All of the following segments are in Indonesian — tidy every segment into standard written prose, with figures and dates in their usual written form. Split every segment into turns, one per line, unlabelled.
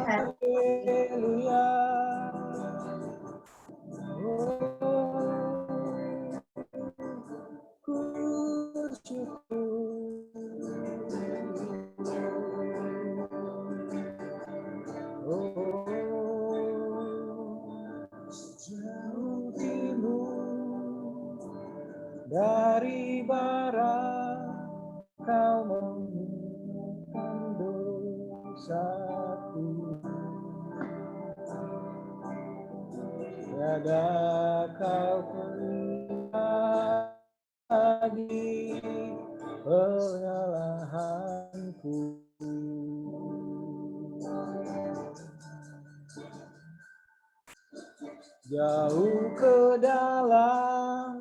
Haleluya. Jauh timur dari barat, kau menghilangkan dosaku. Tiada kau lagi kesalahanku. Jauh ke dalam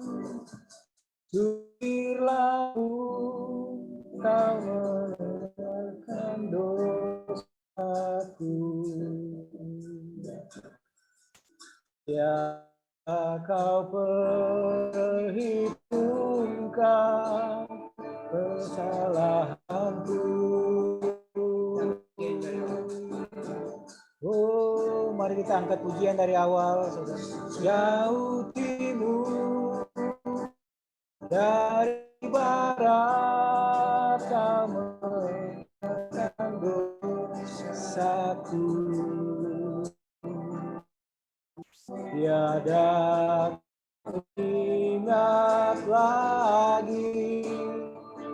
sumber laut, kau meninggalkan dosaku. Ya kau perhitungkan kesalahanku. Oh, mari kita angkat pujian dari awal. Jauh timur dari barat, kau meninggalkan dosaku. Tiada ingat lagi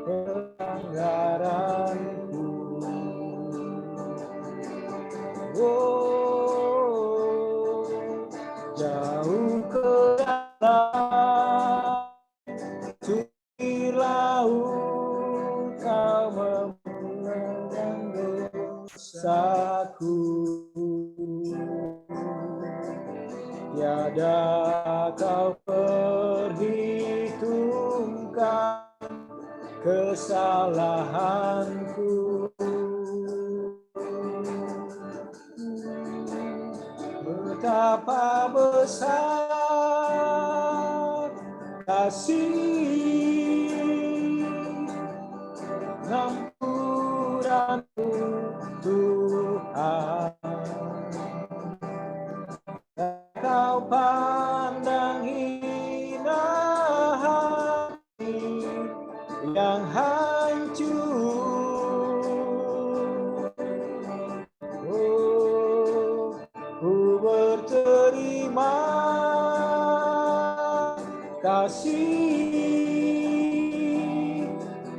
pelanggaranku. Oh, jauh ke dalam sumber laut, kau memulihkan dosaku. Tiada kau perhitungkan kesalahanku. Betapa besar kasih ampunanmu Tuhan. Kau pandang hina hati yang hancur. Oh, ku berterima kasih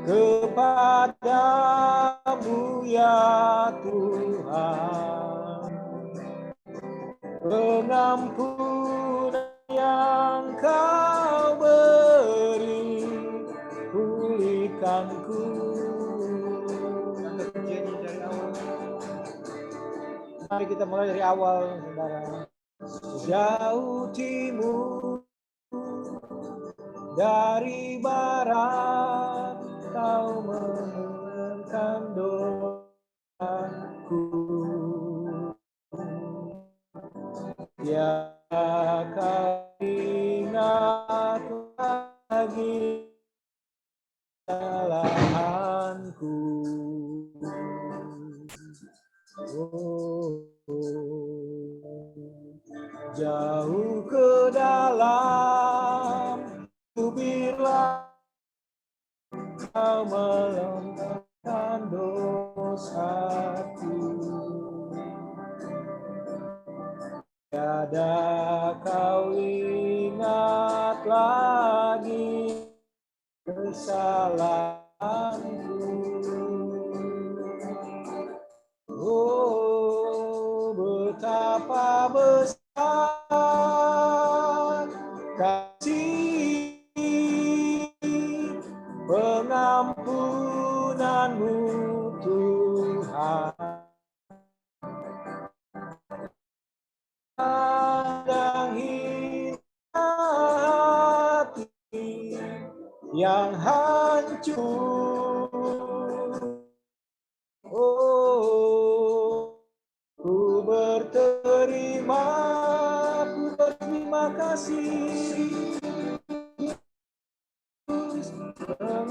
kepadamu ya Tuhan. Pengampunan yang kau beri, pulihkanku. Mari kita mulai dari awal, saudara. Jauh timur dari barat, kau meninggalkan dosaku. Ya kau ingat lagi kesalahanku. Oh, jauh ke dalam kubirlah kau melontarkan dosaku. Tiada kau ingat lagi kesalahanku. Oh, betapa besar kasih pengampunanmu Tuhan. Pandang hina hati yang hancur. Oh, ku berterima kasih Tuhan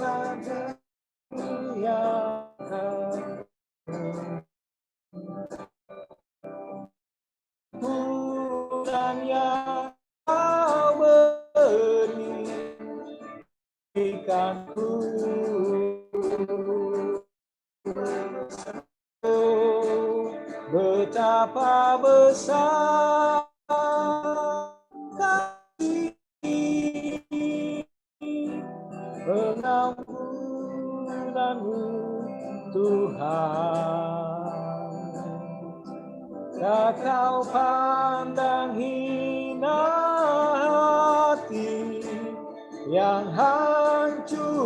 yang kau berikanku, oh, betapa besar kasih pengampunanmu Tuhan. Tak kau pandang hina hati yang hancur.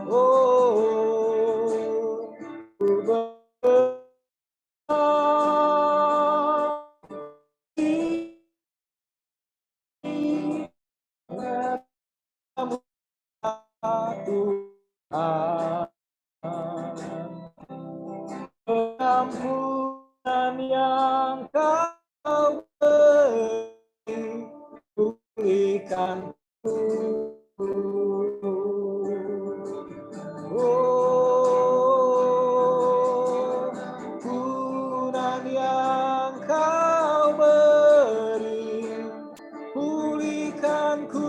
Oh, ku pengampunan yang kau beri, pulihkanku. Oh, ampunan yang kau beri, pulihkanku.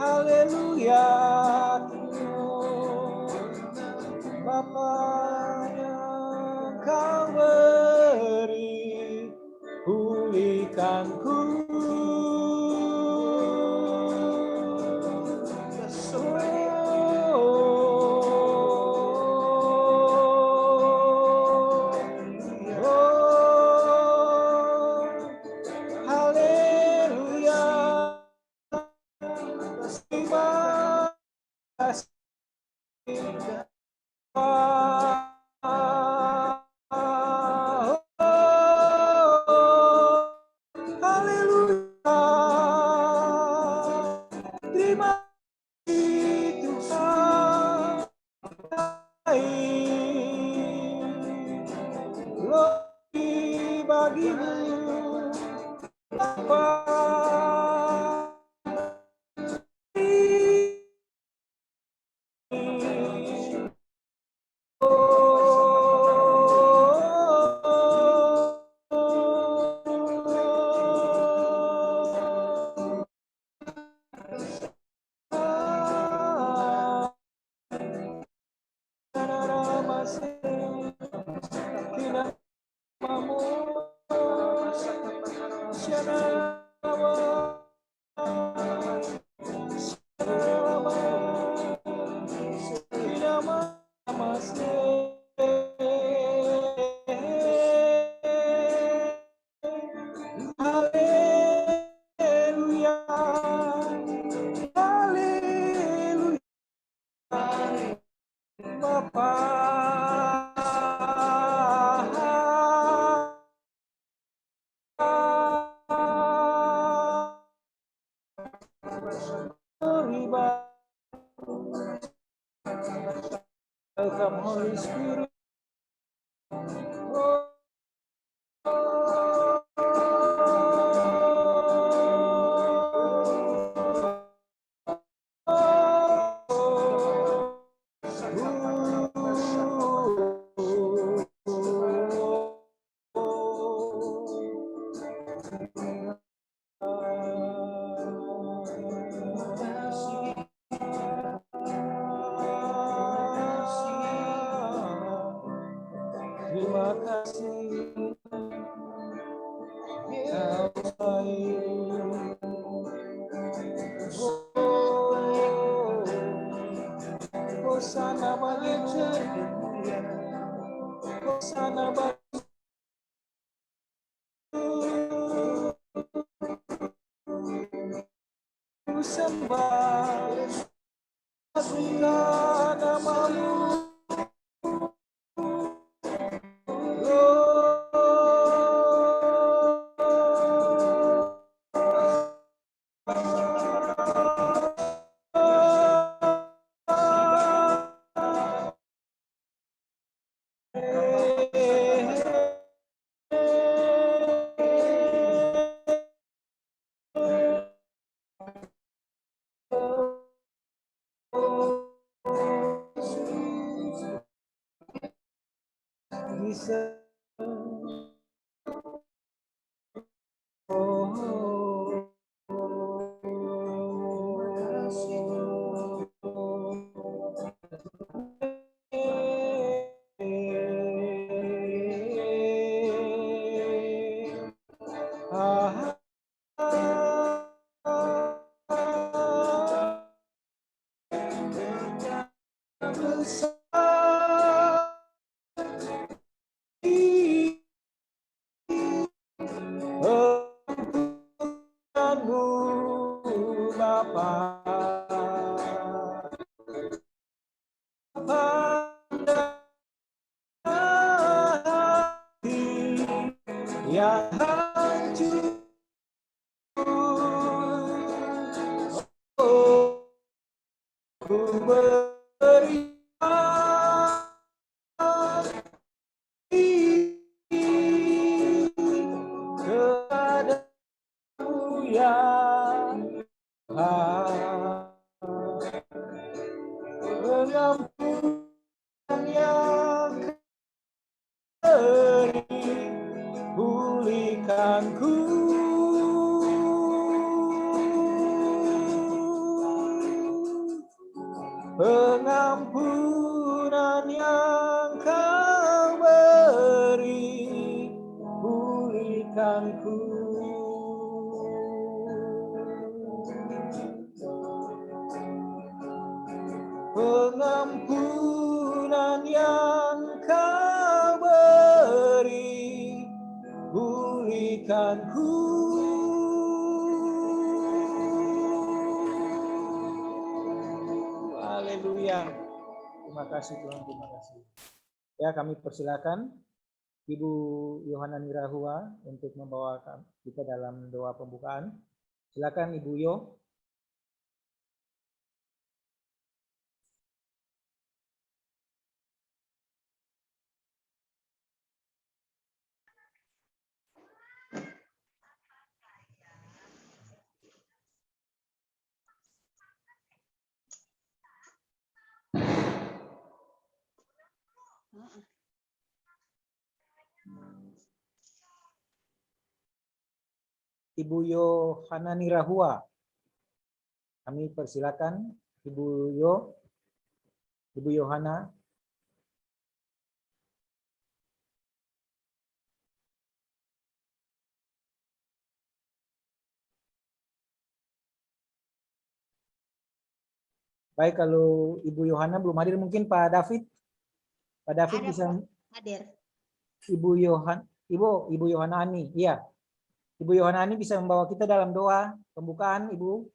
Haleluya, Bapa yang kau beri, pulihkanku. Haleluya, terima kasih. Haleluya, terima kasih Tuhan. Lebih bagimu apa Welcome, Holy Spirit. Terima kasih Kau baik. Hosana bagimu, Hosana bagimu, sembah namamu. yang hancur, oh, ku beri kepadamu ya Tuhan, pengampunan yang beri, pulihkanku. Pengampunan yang kau beri, pulihkanku. Pengampunan yang kau beri, pulihkanku. Haleluya. Terima kasih Tuhan, terima kasih. Ya, kami persilakan Ibu Yohana Nirahua untuk membawa kita dalam doa pembukaan. Silakan Ibu Yo. Ibu Yohana Nirahua. Kami persilakan Ibu Yo, Ibu Yohana. Baik, kalau Ibu Yohana belum hadir, mungkin Pak David. Pak David ada, bisa
hadir.
Ibu Yohana Ani, iya. Ibu Yohana Ani bisa membawa kita dalam doa pembukaan, Ibu.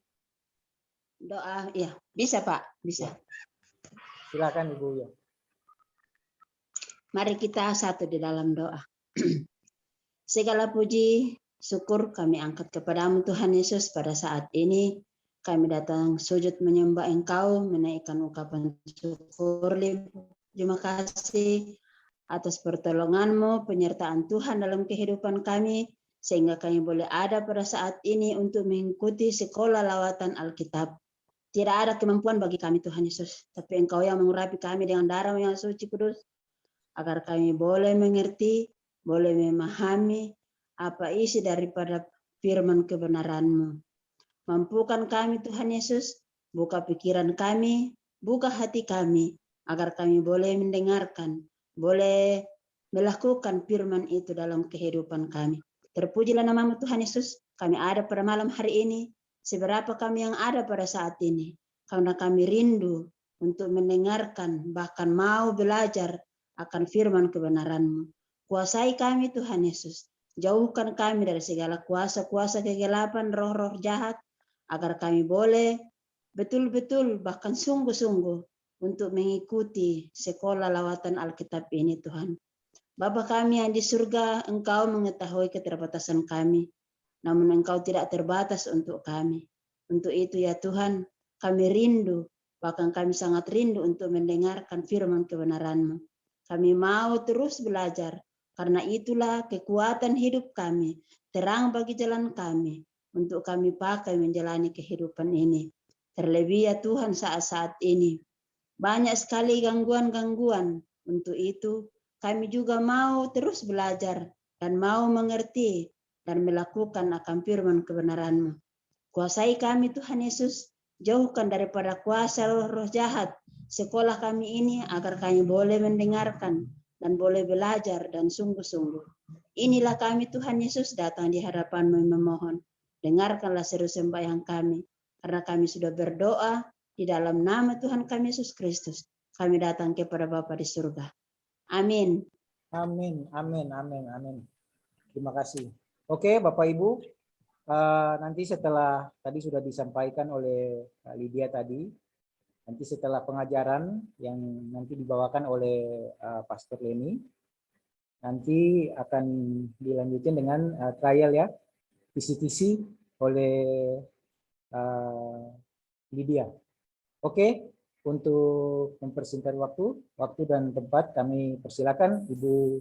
Doa, ya, bisa Pak, bisa. Ya.
Silakan Ibu Yo.
Mari kita satu di dalam doa. Segala puji, syukur kami angkat kepadamu Tuhan Yesus pada saat ini. Kami datang sujud menyembah Engkau, menaikkan ungkapan syukur. Terima kasih atas pertolongan-Mu, penyertaan Tuhan dalam kehidupan kami, sehingga kami boleh ada pada saat ini untuk mengikuti sekolah lawatan Alkitab. Tidak ada kemampuan bagi kami Tuhan Yesus, tapi Engkau yang mengurapi kami dengan darah yang suci kudus, agar kami boleh mengerti, boleh memahami apa isi daripada firman kebenaran-Mu. Mampukan kami Tuhan Yesus, buka pikiran kami, buka hati kami, agar kami boleh mendengarkan, boleh melakukan firman itu dalam kehidupan kami. Terpujilah nama-Mu Tuhan Yesus, kami ada pada malam hari ini, seberapa kami yang ada pada saat ini, karena kami rindu untuk mendengarkan, bahkan mau belajar akan firman kebenaran-Mu. Kuasai kami Tuhan Yesus, jauhkan kami dari segala kuasa-kuasa kegelapan, roh-roh jahat, agar kami boleh betul-betul bahkan sungguh-sungguh untuk mengikuti sekolah lawatan Alkitab ini Tuhan. Bapa kami yang di surga, Engkau mengetahui keterbatasan kami, namun Engkau tidak terbatas untuk kami. Untuk itu ya Tuhan, kami rindu, bahkan kami sangat rindu untuk mendengarkan firman kebenaran-Mu. Kami mau terus belajar, karena itulah kekuatan hidup kami, terang bagi jalan kami, untuk kami pakai menjalani kehidupan ini. Terlebih ya Tuhan saat-saat ini, banyak sekali gangguan-gangguan. Untuk itu kami juga mau terus belajar dan mau mengerti dan melakukan akan firman kebenaran-Mu. Kuasai kami Tuhan Yesus, jauhkan daripada kuasa roh jahat sekolah kami ini agar kami boleh mendengarkan dan boleh belajar dan sungguh-sungguh. Inilah kami Tuhan Yesus datang di hadapan-Mu memohon. Dengarkanlah seru sembahyang kami, karena kami sudah berdoa di dalam nama Tuhan kami Yesus Kristus. Kami datang kepada Bapa di surga. Amin.
Amin, amin, amin, amin. Terima kasih. Oke, Bapak Ibu, nanti setelah tadi sudah disampaikan oleh Lydia tadi, nanti setelah pengajaran yang nanti dibawakan oleh Pastor Leni, nanti akan dilanjutkan dengan trial ya, kisi-kisi oleh Lydia. Oke, untuk mempersingkat waktu dan tempat, kami persilakan Ibu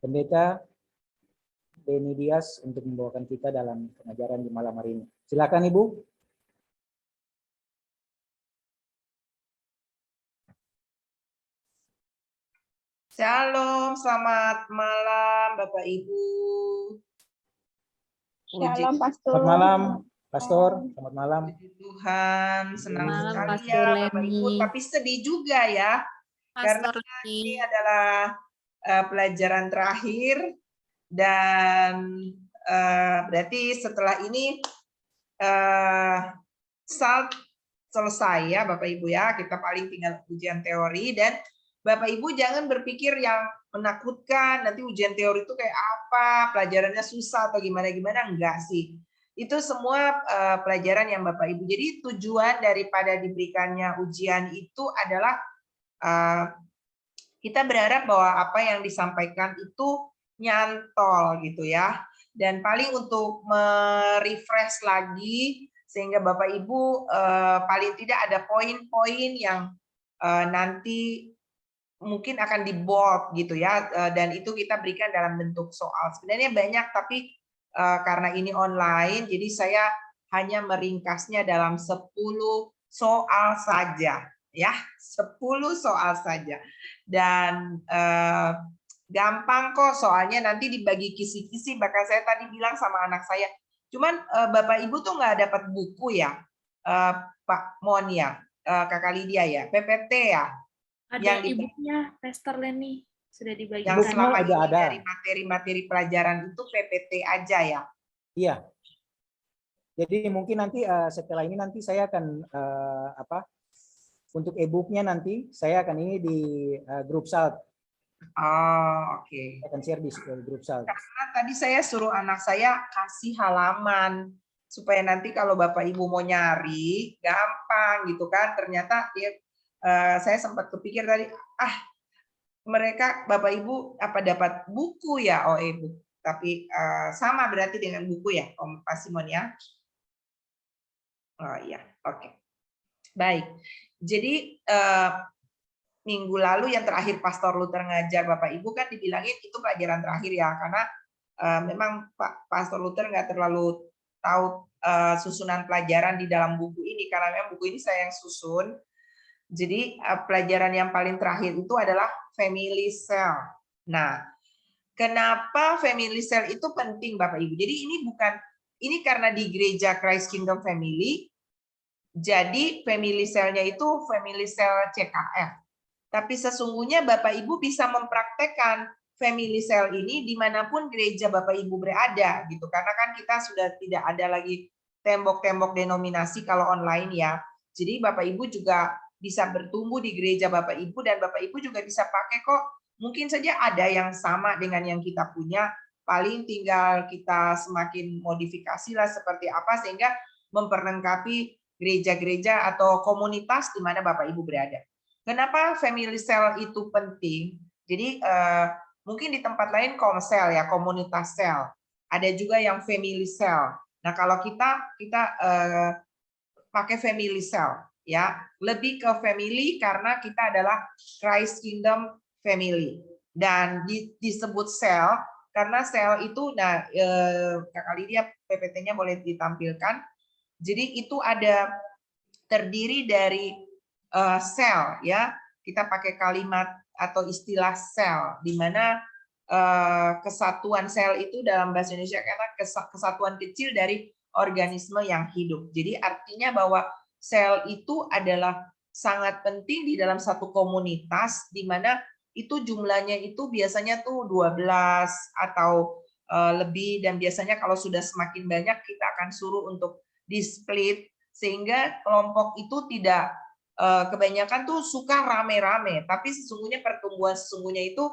Pendeta Beni Dias untuk membawakan kita dalam pengajaran di malam hari ini. Silakan Ibu.
Shalom, selamat malam Bapak Ibu.
Shalom, Pastor.
Selamat malam, Pastor. Selamat malam.
Puji Tuhan, senang
Malam,
sekali
Pastor
ya Bapak
Leni.
Ibu, tapi sedih juga ya, karena
Pastor
ini
Leni.
adalah pelajaran terakhir dan berarti setelah ini SALT selesai ya Bapak Ibu ya, kita paling tinggal ujian teori. Dan Bapak Ibu jangan berpikir yang menakutkan, nanti ujian teori itu kayak apa, pelajarannya susah atau gimana-gimana, enggak sih. Itu semua pelajaran yang Bapak Ibu. Jadi tujuan daripada diberikannya ujian itu adalah kita berharap bahwa apa yang disampaikan itu nyantol gitu ya. Dan paling untuk merefresh lagi sehingga Bapak Ibu paling tidak ada poin-poin yang nanti mungkin akan di bold gitu ya, dan itu kita berikan dalam bentuk soal. Sebenarnya banyak, tapi karena ini online jadi saya hanya meringkasnya dalam 10 soal saja ya, 10 soal saja. Dan gampang kok soalnya, nanti dibagi kisi-kisi. Bahkan saya tadi bilang sama anak saya, cuman Bapak Ibu tuh nggak dapat buku ya, Pak Mon ya, Kakak Lydia ya, PPT ya.
Ada ibunya, Pastor Leni. Sudah dibagikan.
Yang selama ini
ada.
dari materi-materi pelajaran itu PPT aja ya.
Iya. Jadi mungkin nanti setelah ini nanti saya akan untuk e-booknya nanti saya akan ini di grup SALT.
Oh, oke.
Saya akan share di grup SALT.
Karena tadi saya suruh anak saya kasih halaman supaya nanti kalau Bapak Ibu mau nyari gampang gitu kan. Ternyata dia saya sempat kepikir tadi, mereka Bapak Ibu apa dapat buku ya, oh e-book. Tapi sama berarti dengan buku ya, Om Pak Simon ya. Oh iya, oke. Baik. Jadi minggu lalu yang terakhir Pastor Luther ngajar Bapak Ibu kan dibilangin itu pelajaran terakhir ya, karena memang Pak Pastor Luther nggak terlalu tahu susunan pelajaran di dalam buku ini, karena memang buku ini saya yang susun. Jadi pelajaran yang paling terakhir itu adalah family cell. Nah, kenapa family cell itu penting Bapak Ibu? Jadi ini karena di gereja Christ Kingdom Family, jadi family cell-nya itu family cell CKF. Tapi sesungguhnya Bapak Ibu bisa mempraktekkan family cell ini dimanapun gereja Bapak Ibu berada, gitu. Karena kan kita sudah tidak ada lagi tembok-tembok denominasi kalau online ya. Jadi Bapak Ibu juga bisa bertumbuh di gereja Bapak Ibu, dan Bapak Ibu juga bisa pakai kok. Mungkin saja ada yang sama dengan yang kita punya, paling tinggal kita semakin modifikasi lah seperti apa sehingga memperlengkapi gereja-gereja atau komunitas di mana Bapak Ibu berada. Kenapa family cell itu penting? Jadi mungkin di tempat lain komsel ya, komunitas sel. Ada juga yang family cell. Nah, kalau kita pakai family cell ya, lebih ke family karena kita adalah Christ Kingdom Family, dan disebut sel karena sel itu, nah Kakak Lydia PPT-nya boleh ditampilkan. Jadi itu terdiri dari sel ya, kita pakai kalimat atau istilah sel, di mana kesatuan sel itu dalam bahasa Indonesia karena kesatuan kecil dari organisme yang hidup. Jadi artinya bahwa sel itu adalah sangat penting di dalam satu komunitas, di mana itu jumlahnya itu biasanya tuh 12 atau lebih, dan biasanya kalau sudah semakin banyak kita akan suruh untuk di-split sehingga kelompok itu tidak kebanyakan tuh suka rame-rame, tapi sesungguhnya pertumbuhan sesungguhnya itu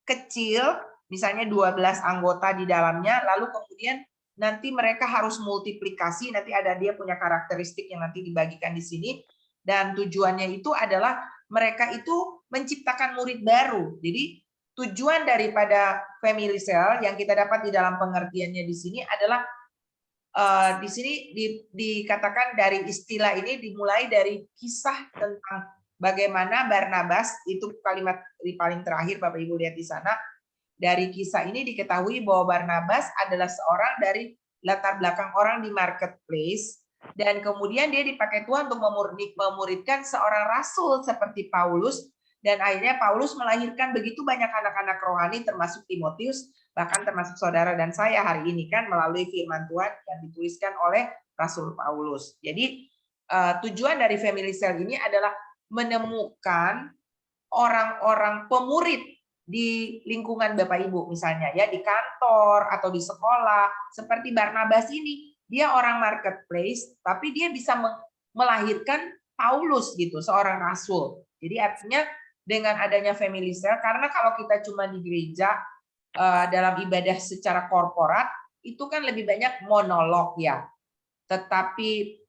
kecil, misalnya 12 anggota di dalamnya, lalu kemudian nanti mereka harus multiplikasi, nanti ada dia punya karakteristik yang nanti dibagikan di sini, dan tujuannya itu adalah mereka itu menciptakan murid baru. Jadi tujuan daripada family cell yang kita dapat di dalam pengertiannya di sini adalah di sini dikatakan dari istilah ini dimulai dari kisah tentang bagaimana Barnabas, itu kalimat di paling terakhir Bapak Ibu lihat di sana. Dari kisah ini diketahui bahwa Barnabas adalah seorang dari latar belakang orang di marketplace, dan kemudian dia dipakai Tuhan untuk memuridkan seorang rasul seperti Paulus, dan akhirnya Paulus melahirkan begitu banyak anak-anak rohani termasuk Timotius, bahkan termasuk saudara dan saya hari ini kan melalui firman Tuhan yang dituliskan oleh Rasul Paulus. Jadi tujuan dari family cell ini adalah menemukan orang-orang pemurid di lingkungan Bapak Ibu, misalnya ya di kantor atau di sekolah, seperti Barnabas ini, dia orang marketplace tapi dia bisa melahirkan Paulus gitu, seorang rasul. Jadi artinya dengan adanya family cell, karena kalau kita cuma di gereja dalam ibadah secara korporat itu kan lebih banyak monolog ya, tetapi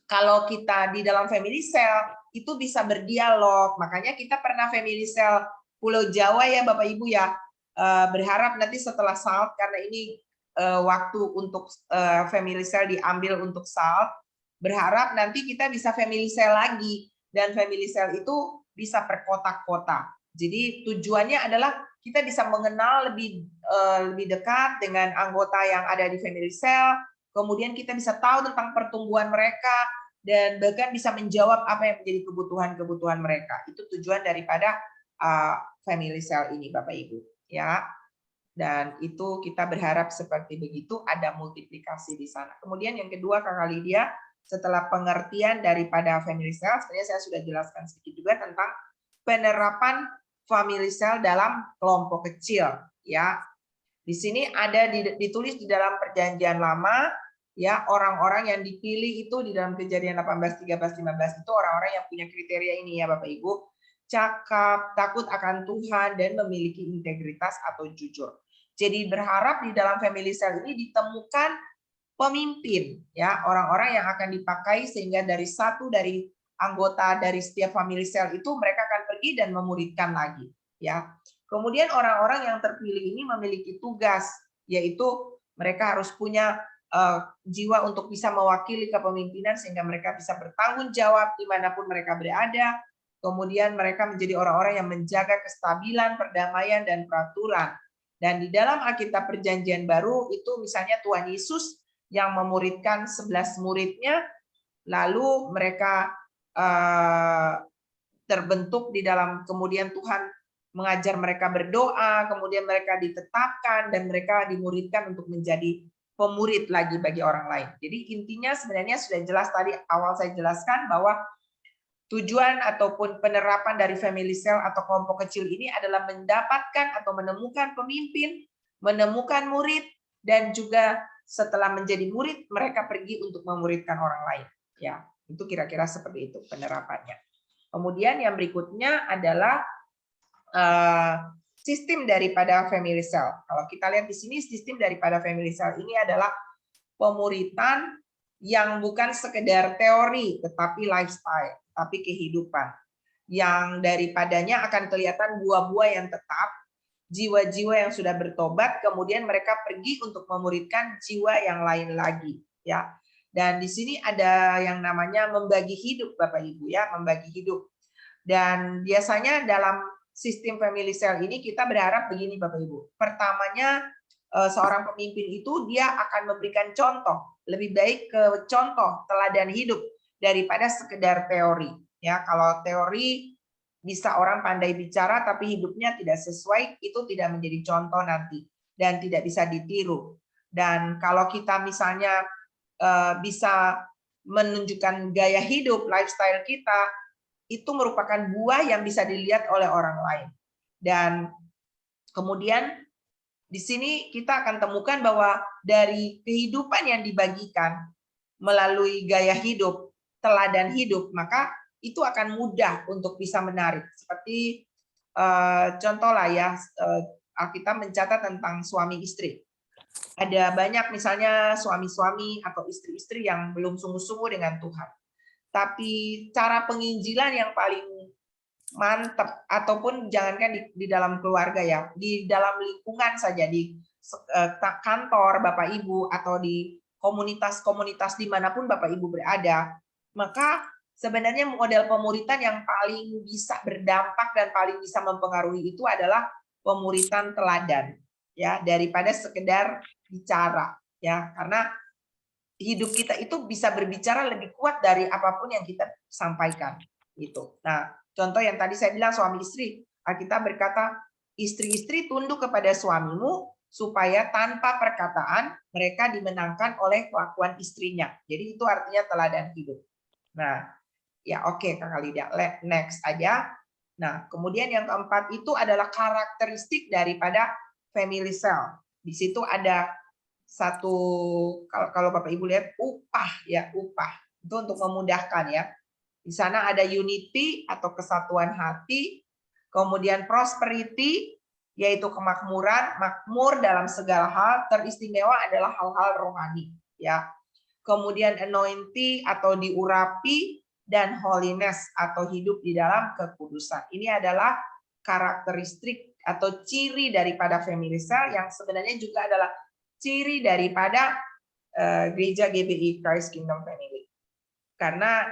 kalau kita di dalam family cell itu bisa berdialog. Makanya kita pernah family cell Pulau Jawa ya Bapak Ibu ya. Berharap nanti setelah SALT, karena ini waktu untuk family cell diambil untuk SALT, berharap nanti kita bisa family cell lagi, dan family cell itu bisa per kota-kota. Jadi tujuannya adalah kita bisa mengenal lebih dekat dengan anggota yang ada di family cell. Kemudian kita bisa tahu tentang pertumbuhan mereka dan bahkan bisa menjawab apa yang menjadi kebutuhan-kebutuhan mereka. Itu tujuan daripada family cell ini Bapak Ibu ya. Dan itu kita berharap seperti begitu, ada multiplikasi di sana. Kemudian yang kedua Kakak Lydia, setelah pengertian daripada family cell, sebenarnya saya sudah jelaskan sedikit juga tentang penerapan family cell dalam kelompok kecil ya. Di sini ada ditulis di dalam Perjanjian Lama ya, orang-orang yang dipilih itu di dalam Kejadian 18, 13, 15 itu orang-orang yang punya kriteria ini ya Bapak Ibu. Cakap, takut akan Tuhan, dan memiliki integritas atau jujur. Jadi berharap di dalam family cell ini ditemukan pemimpin ya, orang-orang yang akan dipakai sehingga dari anggota dari setiap family cell itu mereka akan pergi dan memuridkan lagi ya. Kemudian orang-orang yang terpilih ini memiliki tugas, yaitu mereka harus punya jiwa untuk bisa mewakili kepemimpinan sehingga mereka bisa bertanggung jawab dimanapun mereka berada. Kemudian mereka menjadi orang-orang yang menjaga kestabilan, perdamaian, dan peraturan. Dan di dalam Alkitab Perjanjian Baru itu misalnya Tuhan Yesus yang memuridkan 11 muridnya, lalu mereka terbentuk di dalam, kemudian Tuhan mengajar mereka berdoa, kemudian mereka ditetapkan dan mereka dimuridkan untuk menjadi pemurid lagi bagi orang lain. Jadi intinya sebenarnya sudah jelas tadi awal saya jelaskan bahwa tujuan ataupun penerapan dari family cell atau kelompok kecil ini adalah mendapatkan atau menemukan pemimpin, menemukan murid, dan juga setelah menjadi murid mereka pergi untuk memuridkan orang lain. Ya, itu kira-kira seperti itu penerapannya. Kemudian yang berikutnya adalah sistem daripada family cell. Kalau kita lihat di sini, sistem daripada family cell ini adalah pemuritan yang bukan sekedar teori, tetapi lifestyle, tapi kehidupan. Yang daripadanya akan kelihatan buah-buah yang tetap, jiwa-jiwa yang sudah bertobat, kemudian mereka pergi untuk memuridkan jiwa yang lain lagi. Ya. Dan di sini ada yang namanya membagi hidup, Bapak Ibu ya, membagi hidup. Dan biasanya dalam sistem family cell ini kita berharap begini Bapak Ibu. Pertamanya seorang pemimpin itu dia akan memberikan contoh, lebih baik ke contoh teladan hidup daripada sekedar teori. Ya, kalau teori bisa orang pandai bicara tapi hidupnya tidak sesuai, itu tidak menjadi contoh nanti dan tidak bisa ditiru. Dan kalau kita misalnya bisa menunjukkan gaya hidup, lifestyle kita, itu merupakan buah yang bisa dilihat oleh orang lain. Dan kemudian di sini kita akan temukan bahwa dari kehidupan yang dibagikan melalui gaya hidup, teladan hidup, maka itu akan mudah untuk bisa menarik. Seperti contoh lah ya, Alkitab mencatat tentang suami istri. Ada banyak misalnya suami-suami atau istri-istri yang belum sungguh-sungguh dengan Tuhan. Tapi cara penginjilan yang paling mantap, ataupun jangankan di dalam keluarga ya, di dalam lingkungan saja, di kantor Bapak Ibu, atau di komunitas-komunitas dimanapun Bapak Ibu berada, maka sebenarnya model pemuritan yang paling bisa berdampak dan paling bisa mempengaruhi itu adalah pemuritan teladan, ya, daripada sekedar bicara, ya, karena hidup kita itu bisa berbicara lebih kuat dari apapun yang kita sampaikan, gitu. Nah, contoh yang tadi saya bilang suami istri, Alkitab berkata, istri-istri tunduk kepada suamimu supaya tanpa perkataan mereka dimenangkan oleh kelakuan istrinya. Jadi itu artinya teladan hidup. Nah, ya oke Kakak Lydia, next aja. Nah, kemudian yang keempat itu adalah karakteristik daripada family cell. Di situ ada satu, kalau Bapak Ibu lihat, upah ya, upah. Itu untuk memudahkan ya. Di sana ada unity atau kesatuan hati, kemudian prosperity, yaitu kemakmuran, makmur dalam segala hal, teristimewa adalah hal-hal rohani, ya. Kemudian anointing atau diurapi, dan holiness atau hidup di dalam kekudusan. Ini adalah karakteristik atau ciri daripada family cell yang sebenarnya juga adalah ciri daripada gereja GBI Christ Kingdom Family. Karena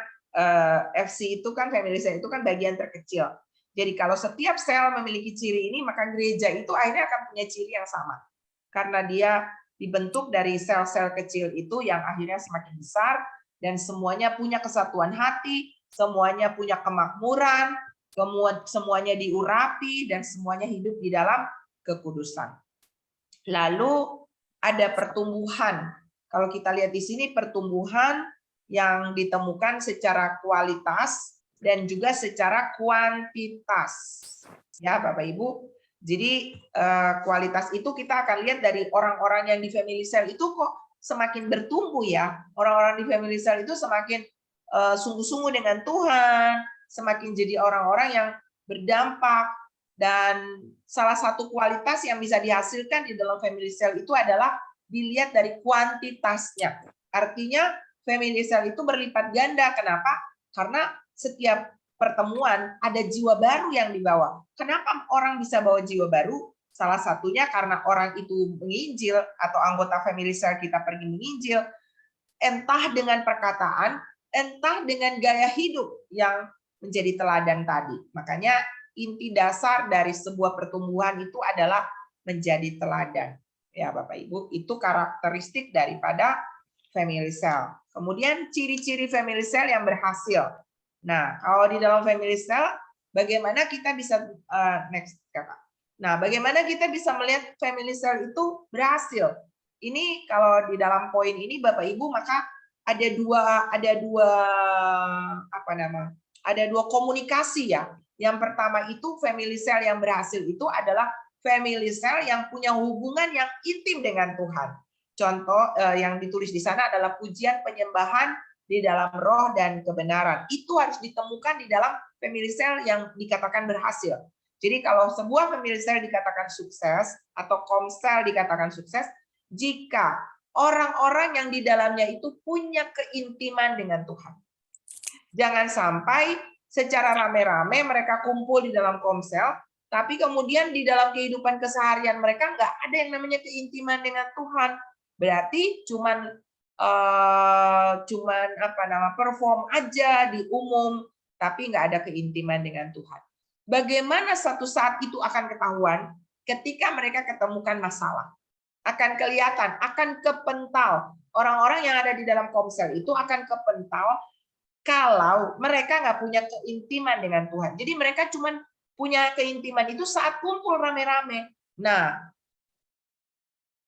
FC itu kan, family cell itu kan bagian terkecil. Jadi kalau setiap sel memiliki ciri ini, maka gereja itu akhirnya akan punya ciri yang sama. Karena dia dibentuk dari sel-sel kecil itu yang akhirnya semakin besar, dan semuanya punya kesatuan hati, semuanya punya kemakmuran, semuanya diurapi, dan semuanya hidup di dalam kekudusan. Lalu ada pertumbuhan. Kalau kita lihat di sini, pertumbuhan yang ditemukan secara kualitas dan juga secara kuantitas. Ya, Bapak Ibu. Jadi kualitas itu kita akan lihat dari orang-orang yang di family cell itu kok semakin bertumbuh ya. Orang-orang di family cell itu semakin sungguh-sungguh dengan Tuhan, semakin jadi orang-orang yang berdampak. Dan salah satu kualitas yang bisa dihasilkan di dalam family cell itu adalah dilihat dari kuantitasnya. Artinya family cell itu berlipat ganda. Kenapa? Karena setiap pertemuan ada jiwa baru yang dibawa. Kenapa orang bisa bawa jiwa baru? Salah satunya karena orang itu menginjil, atau anggota family cell kita pergi menginjil, entah dengan perkataan, entah dengan gaya hidup yang menjadi teladan tadi. Makanya inti dasar dari sebuah pertumbuhan itu adalah menjadi teladan. Ya Bapak Ibu, itu karakteristik daripada family cell. Kemudian ciri-ciri family cell yang berhasil. Nah, kalau di dalam family cell, bagaimana kita bisa next Kakak. Nah, bagaimana kita bisa melihat family cell itu berhasil? Ini kalau di dalam poin ini Bapak Ibu, maka ada dua komunikasi ya. Yang pertama itu family cell yang berhasil itu adalah family cell yang punya hubungan yang intim dengan Tuhan. Contoh yang ditulis di sana adalah pujian penyembahan di dalam roh dan kebenaran. Itu harus ditemukan di dalam family cell yang dikatakan berhasil. Jadi kalau sebuah family cell dikatakan sukses atau komsel dikatakan sukses, jika orang-orang yang di dalamnya itu punya keintiman dengan Tuhan. Jangan sampai secara rame-rame mereka kumpul di dalam komsel, tapi kemudian di dalam kehidupan keseharian mereka nggak ada yang namanya keintiman dengan Tuhan. Berarti cuman perform aja di umum, tapi nggak ada keintiman dengan Tuhan. Bagaimana satu saat itu akan ketahuan? Ketika mereka ketemukan masalah, akan kelihatan, akan kepental. Orang-orang yang ada di dalam komsel itu akan kepental kalau mereka nggak punya keintiman dengan Tuhan. Jadi mereka cuma punya keintiman itu saat kumpul rame-rame. Nah,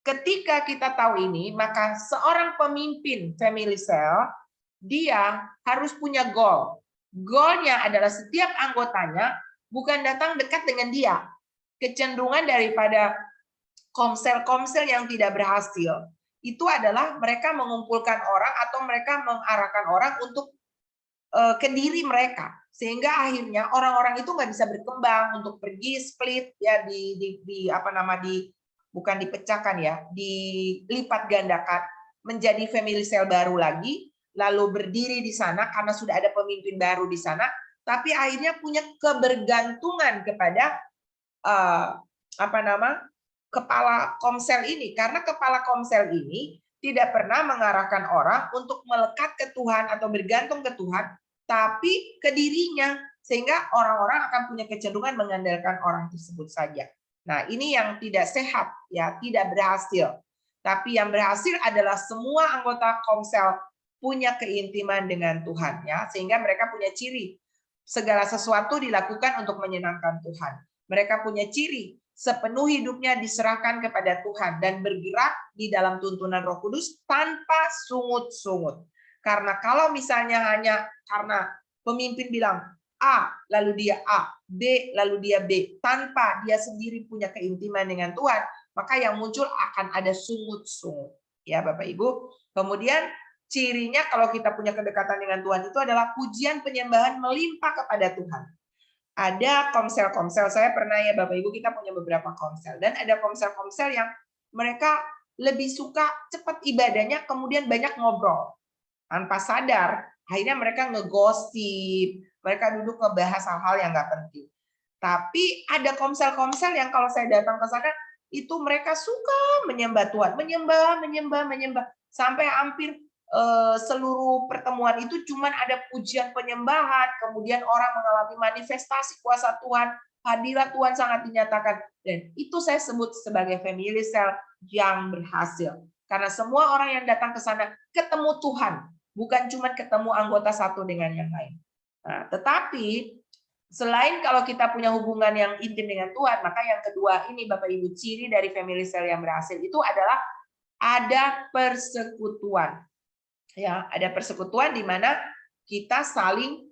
ketika kita tahu ini, maka seorang pemimpin family cell, dia harus punya goal. Goalnya adalah setiap anggotanya bukan datang dekat dengan dia. Kecenderungan daripada komsel-komsel yang tidak berhasil, itu adalah mereka mengumpulkan orang atau mereka mengarahkan orang untuk ke diri mereka. Sehingga akhirnya orang-orang itu nggak bisa berkembang untuk pergi split ya bukan dipecahkan ya, dilipat gandakan menjadi family cell baru lagi, lalu berdiri di sana karena sudah ada pemimpin baru di sana, tapi akhirnya punya kebergantungan kepada kepala komsel ini, karena kepala komsel ini tidak pernah mengarahkan orang untuk melekat ke Tuhan atau bergantung ke Tuhan, tapi ke dirinya, sehingga orang-orang akan punya kecenderungan mengandalkan orang tersebut saja. Nah, ini yang tidak sehat, ya, tidak berhasil. Tapi yang berhasil adalah semua anggota komsel punya keintiman dengan Tuhan, ya, sehingga mereka punya ciri segala sesuatu dilakukan untuk menyenangkan Tuhan. Mereka punya ciri sepenuh hidupnya diserahkan kepada Tuhan dan bergerak di dalam tuntunan Roh Kudus tanpa sungut-sungut. Karena kalau misalnya hanya karena pemimpin bilang A, lalu dia A, B, lalu dia B, tanpa dia sendiri punya keintiman dengan Tuhan, maka yang muncul akan ada sungut-sungut. Ya, Bapak Ibu. Kemudian cirinya kalau kita punya kedekatan dengan Tuhan itu adalah pujian penyembahan melimpah kepada Tuhan. Ada komsel-komsel, saya pernah ya Bapak Ibu, kita punya beberapa komsel, dan ada komsel-komsel yang mereka lebih suka cepat ibadahnya, kemudian banyak ngobrol. Tanpa sadar, akhirnya mereka ngegosip, mereka duduk ngebahas hal-hal yang nggak penting. Tapi ada komsel-komsel yang kalau saya datang ke sana, itu mereka suka menyembah Tuhan, menyembah, sampai hampir seluruh pertemuan itu cuman ada pujian penyembahan, kemudian orang mengalami manifestasi kuasa Tuhan, hadirat Tuhan sangat dinyatakan, dan itu saya sebut sebagai family cell yang berhasil. Karena semua orang yang datang ke sana ketemu Tuhan, bukan cuma ketemu anggota satu dengan yang lain. Nah, tetapi selain kalau kita punya hubungan yang intim dengan Tuhan, maka yang kedua ini Bapak Ibu, ciri dari family cell yang berhasil itu adalah ada persekutuan. Ya, ada persekutuan di mana kita saling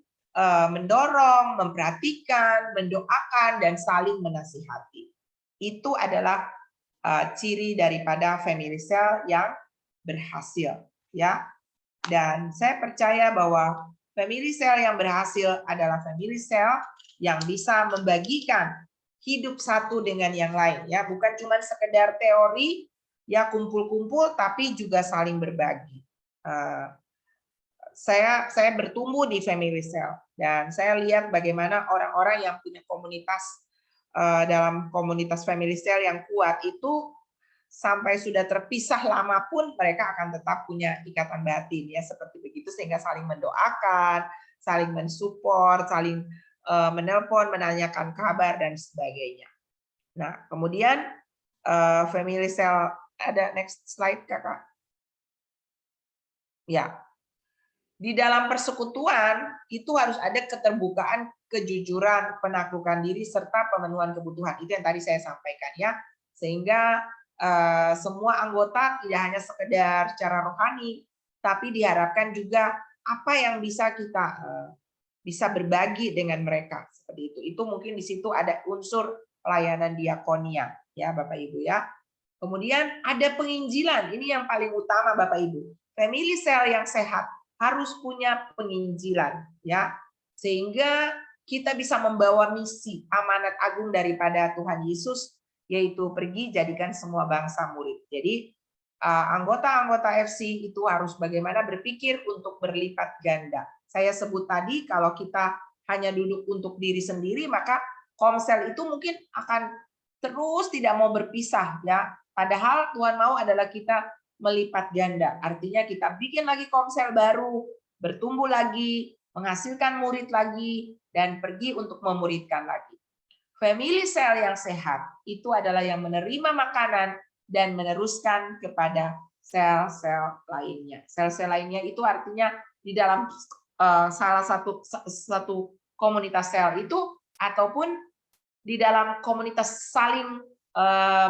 mendorong, memperhatikan, mendoakan, dan saling menasihati. Itu adalah ciri daripada family cell yang berhasil, ya. Dan saya percaya bahwa family cell yang berhasil adalah family cell yang bisa membagikan hidup satu dengan yang lain, ya, bukan cuma sekedar teori, ya kumpul-kumpul, tapi juga saling berbagi. Saya bertumbuh di family cell dan saya lihat bagaimana orang-orang yang punya komunitas dalam komunitas family cell yang kuat itu sampai sudah terpisah lama pun mereka akan tetap punya ikatan batin, ya, seperti begitu, sehingga saling mendoakan, saling mensupport, saling menelpon, menanyakan kabar dan sebagainya. Nah, kemudian family cell, ada next slide Kakak. Ya, di dalam persekutuan itu harus ada keterbukaan, kejujuran, penaklukan diri, serta pemenuhan kebutuhan. Itu yang tadi saya sampaikan, ya. Sehingga semua anggota tidak hanya sekedar secara rohani, tapi diharapkan juga apa yang bisa kita bisa berbagi dengan mereka, seperti itu. Itu mungkin di situ ada unsur pelayanan diakonia, ya Bapak Ibu, ya. Kemudian ada penginjilan, ini yang paling utama Bapak Ibu. Family cell yang sehat harus punya penginjilan, ya, sehingga kita bisa membawa misi amanat agung daripada Tuhan Yesus, yaitu pergi jadikan semua bangsa murid. Jadi anggota-anggota FC itu harus bagaimana berpikir untuk berlipat ganda. Saya sebut tadi kalau kita hanya duduk untuk diri sendiri, maka komsel itu mungkin akan terus tidak mau berpisah, ya. Padahal Tuhan mau adalah kita melipat ganda. Artinya kita bikin lagi komsel baru, bertumbuh lagi, menghasilkan murid lagi, dan pergi untuk memuridkan lagi. Family cell yang sehat itu adalah yang menerima makanan dan meneruskan kepada sel-sel lainnya. Sel-sel lainnya itu artinya di dalam salah satu komunitas sel itu, ataupun di dalam komunitas saling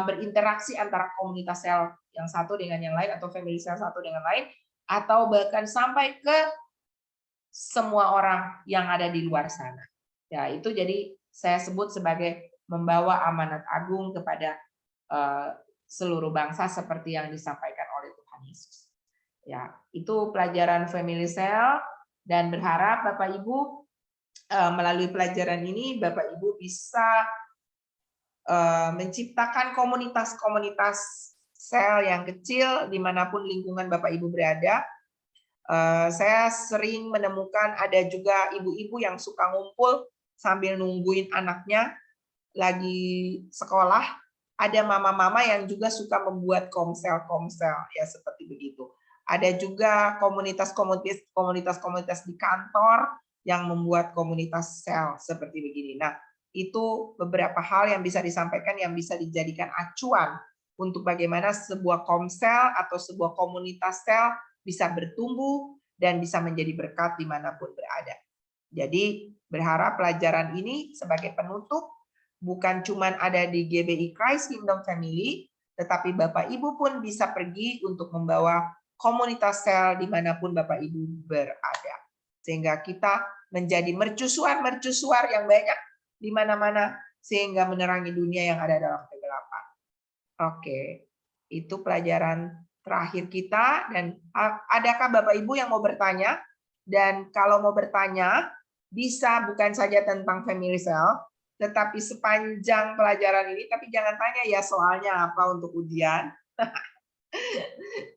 berinteraksi antara komunitas sel yang satu dengan yang lain, atau family sel satu dengan lain, atau bahkan sampai ke semua orang yang ada di luar sana. Ya, itu jadi saya sebut sebagai membawa amanat agung kepada seluruh bangsa seperti yang disampaikan oleh Tuhan Yesus. Ya, itu pelajaran family cell, dan berharap Bapak Ibu melalui pelajaran ini Bapak Ibu bisa menciptakan komunitas-komunitas sel yang kecil dimanapun lingkungan Bapak Ibu berada. Saya sering menemukan ada juga ibu-ibu yang suka ngumpul sambil nungguin anaknya lagi sekolah. Ada mama-mama yang juga suka membuat komsel ya, seperti begitu. Ada juga komunitas-komunitas di kantor yang membuat komunitas sel seperti begini. Nah, itu beberapa hal yang bisa disampaikan, yang bisa dijadikan acuan untuk bagaimana sebuah komsel atau sebuah komunitas sel bisa bertumbuh dan bisa menjadi berkat dimanapun berada. Jadi berharap pelajaran ini sebagai penutup bukan cuma ada di GBI Christ Kingdom Family, tetapi Bapak Ibu pun bisa pergi untuk membawa komunitas sel dimanapun Bapak Ibu berada. Sehingga kita menjadi mercusuar yang banyak di mana-mana, sehingga menerangi dunia yang ada dalam kegelapan. Oke, itu pelajaran terakhir kita. Dan adakah Bapak Ibu yang mau bertanya? Dan kalau mau bertanya, bisa bukan saja tentang family cell, tetapi sepanjang pelajaran ini, tapi jangan tanya ya soalnya apa untuk ujian.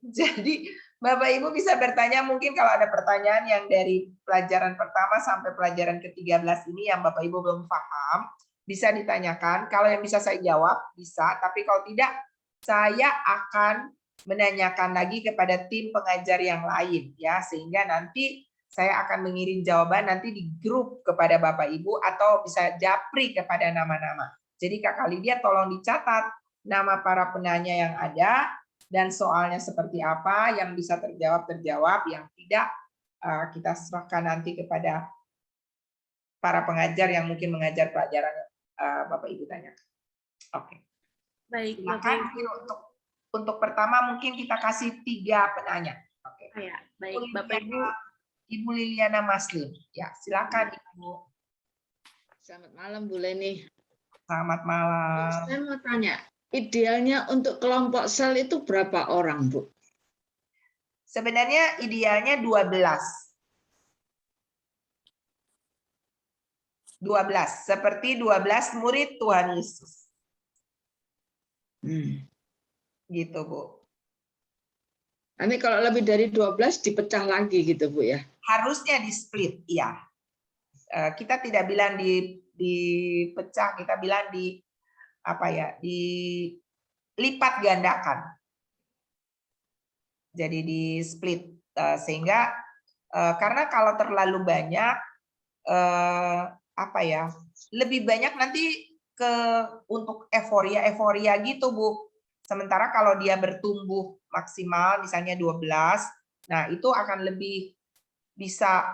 Jadi Bapak Ibu bisa bertanya, mungkin kalau ada pertanyaan yang dari pelajaran pertama sampai pelajaran ke-13 ini yang Bapak Ibu belum paham, bisa ditanyakan. Kalau yang bisa saya jawab, bisa. Tapi kalau tidak, saya akan menanyakan lagi kepada tim pengajar yang lain, ya, sehingga nanti saya akan mengirim jawaban nanti di grup kepada Bapak Ibu, atau bisa japri kepada nama-nama. Jadi Kakak Lydia tolong dicatat nama para penanya yang ada, dan soalnya seperti apa, yang bisa terjawab, yang tidak kita serahkan nanti kepada para pengajar yang mungkin mengajar pelajaran Bapak Ibu tanyakan. Oke.
Baik,
Silakan untuk pertama mungkin kita kasih 3 penanya. Oke.
Ya, baik, Bapak Ibu.
Ibu Liliana Maslim. Ya, silakan Ibu.
Selamat malam Bu Leni.
Selamat malam.
Saya mau tanya, idealnya untuk kelompok sel itu berapa orang, Bu?
Sebenarnya idealnya 12. 12, seperti 12 murid Tuhan Yesus. Gitu, Bu.
Nanti kalau lebih dari 12 dipecah lagi gitu, Bu ya?
Harusnya di split, iya. Kita tidak bilang dipecah, kita bilang dilipat gandakan. Jadi di split, sehingga karena kalau terlalu banyak lebih banyak nanti untuk euforia gitu, Bu. Sementara kalau dia bertumbuh maksimal misalnya 12, nah itu akan lebih bisa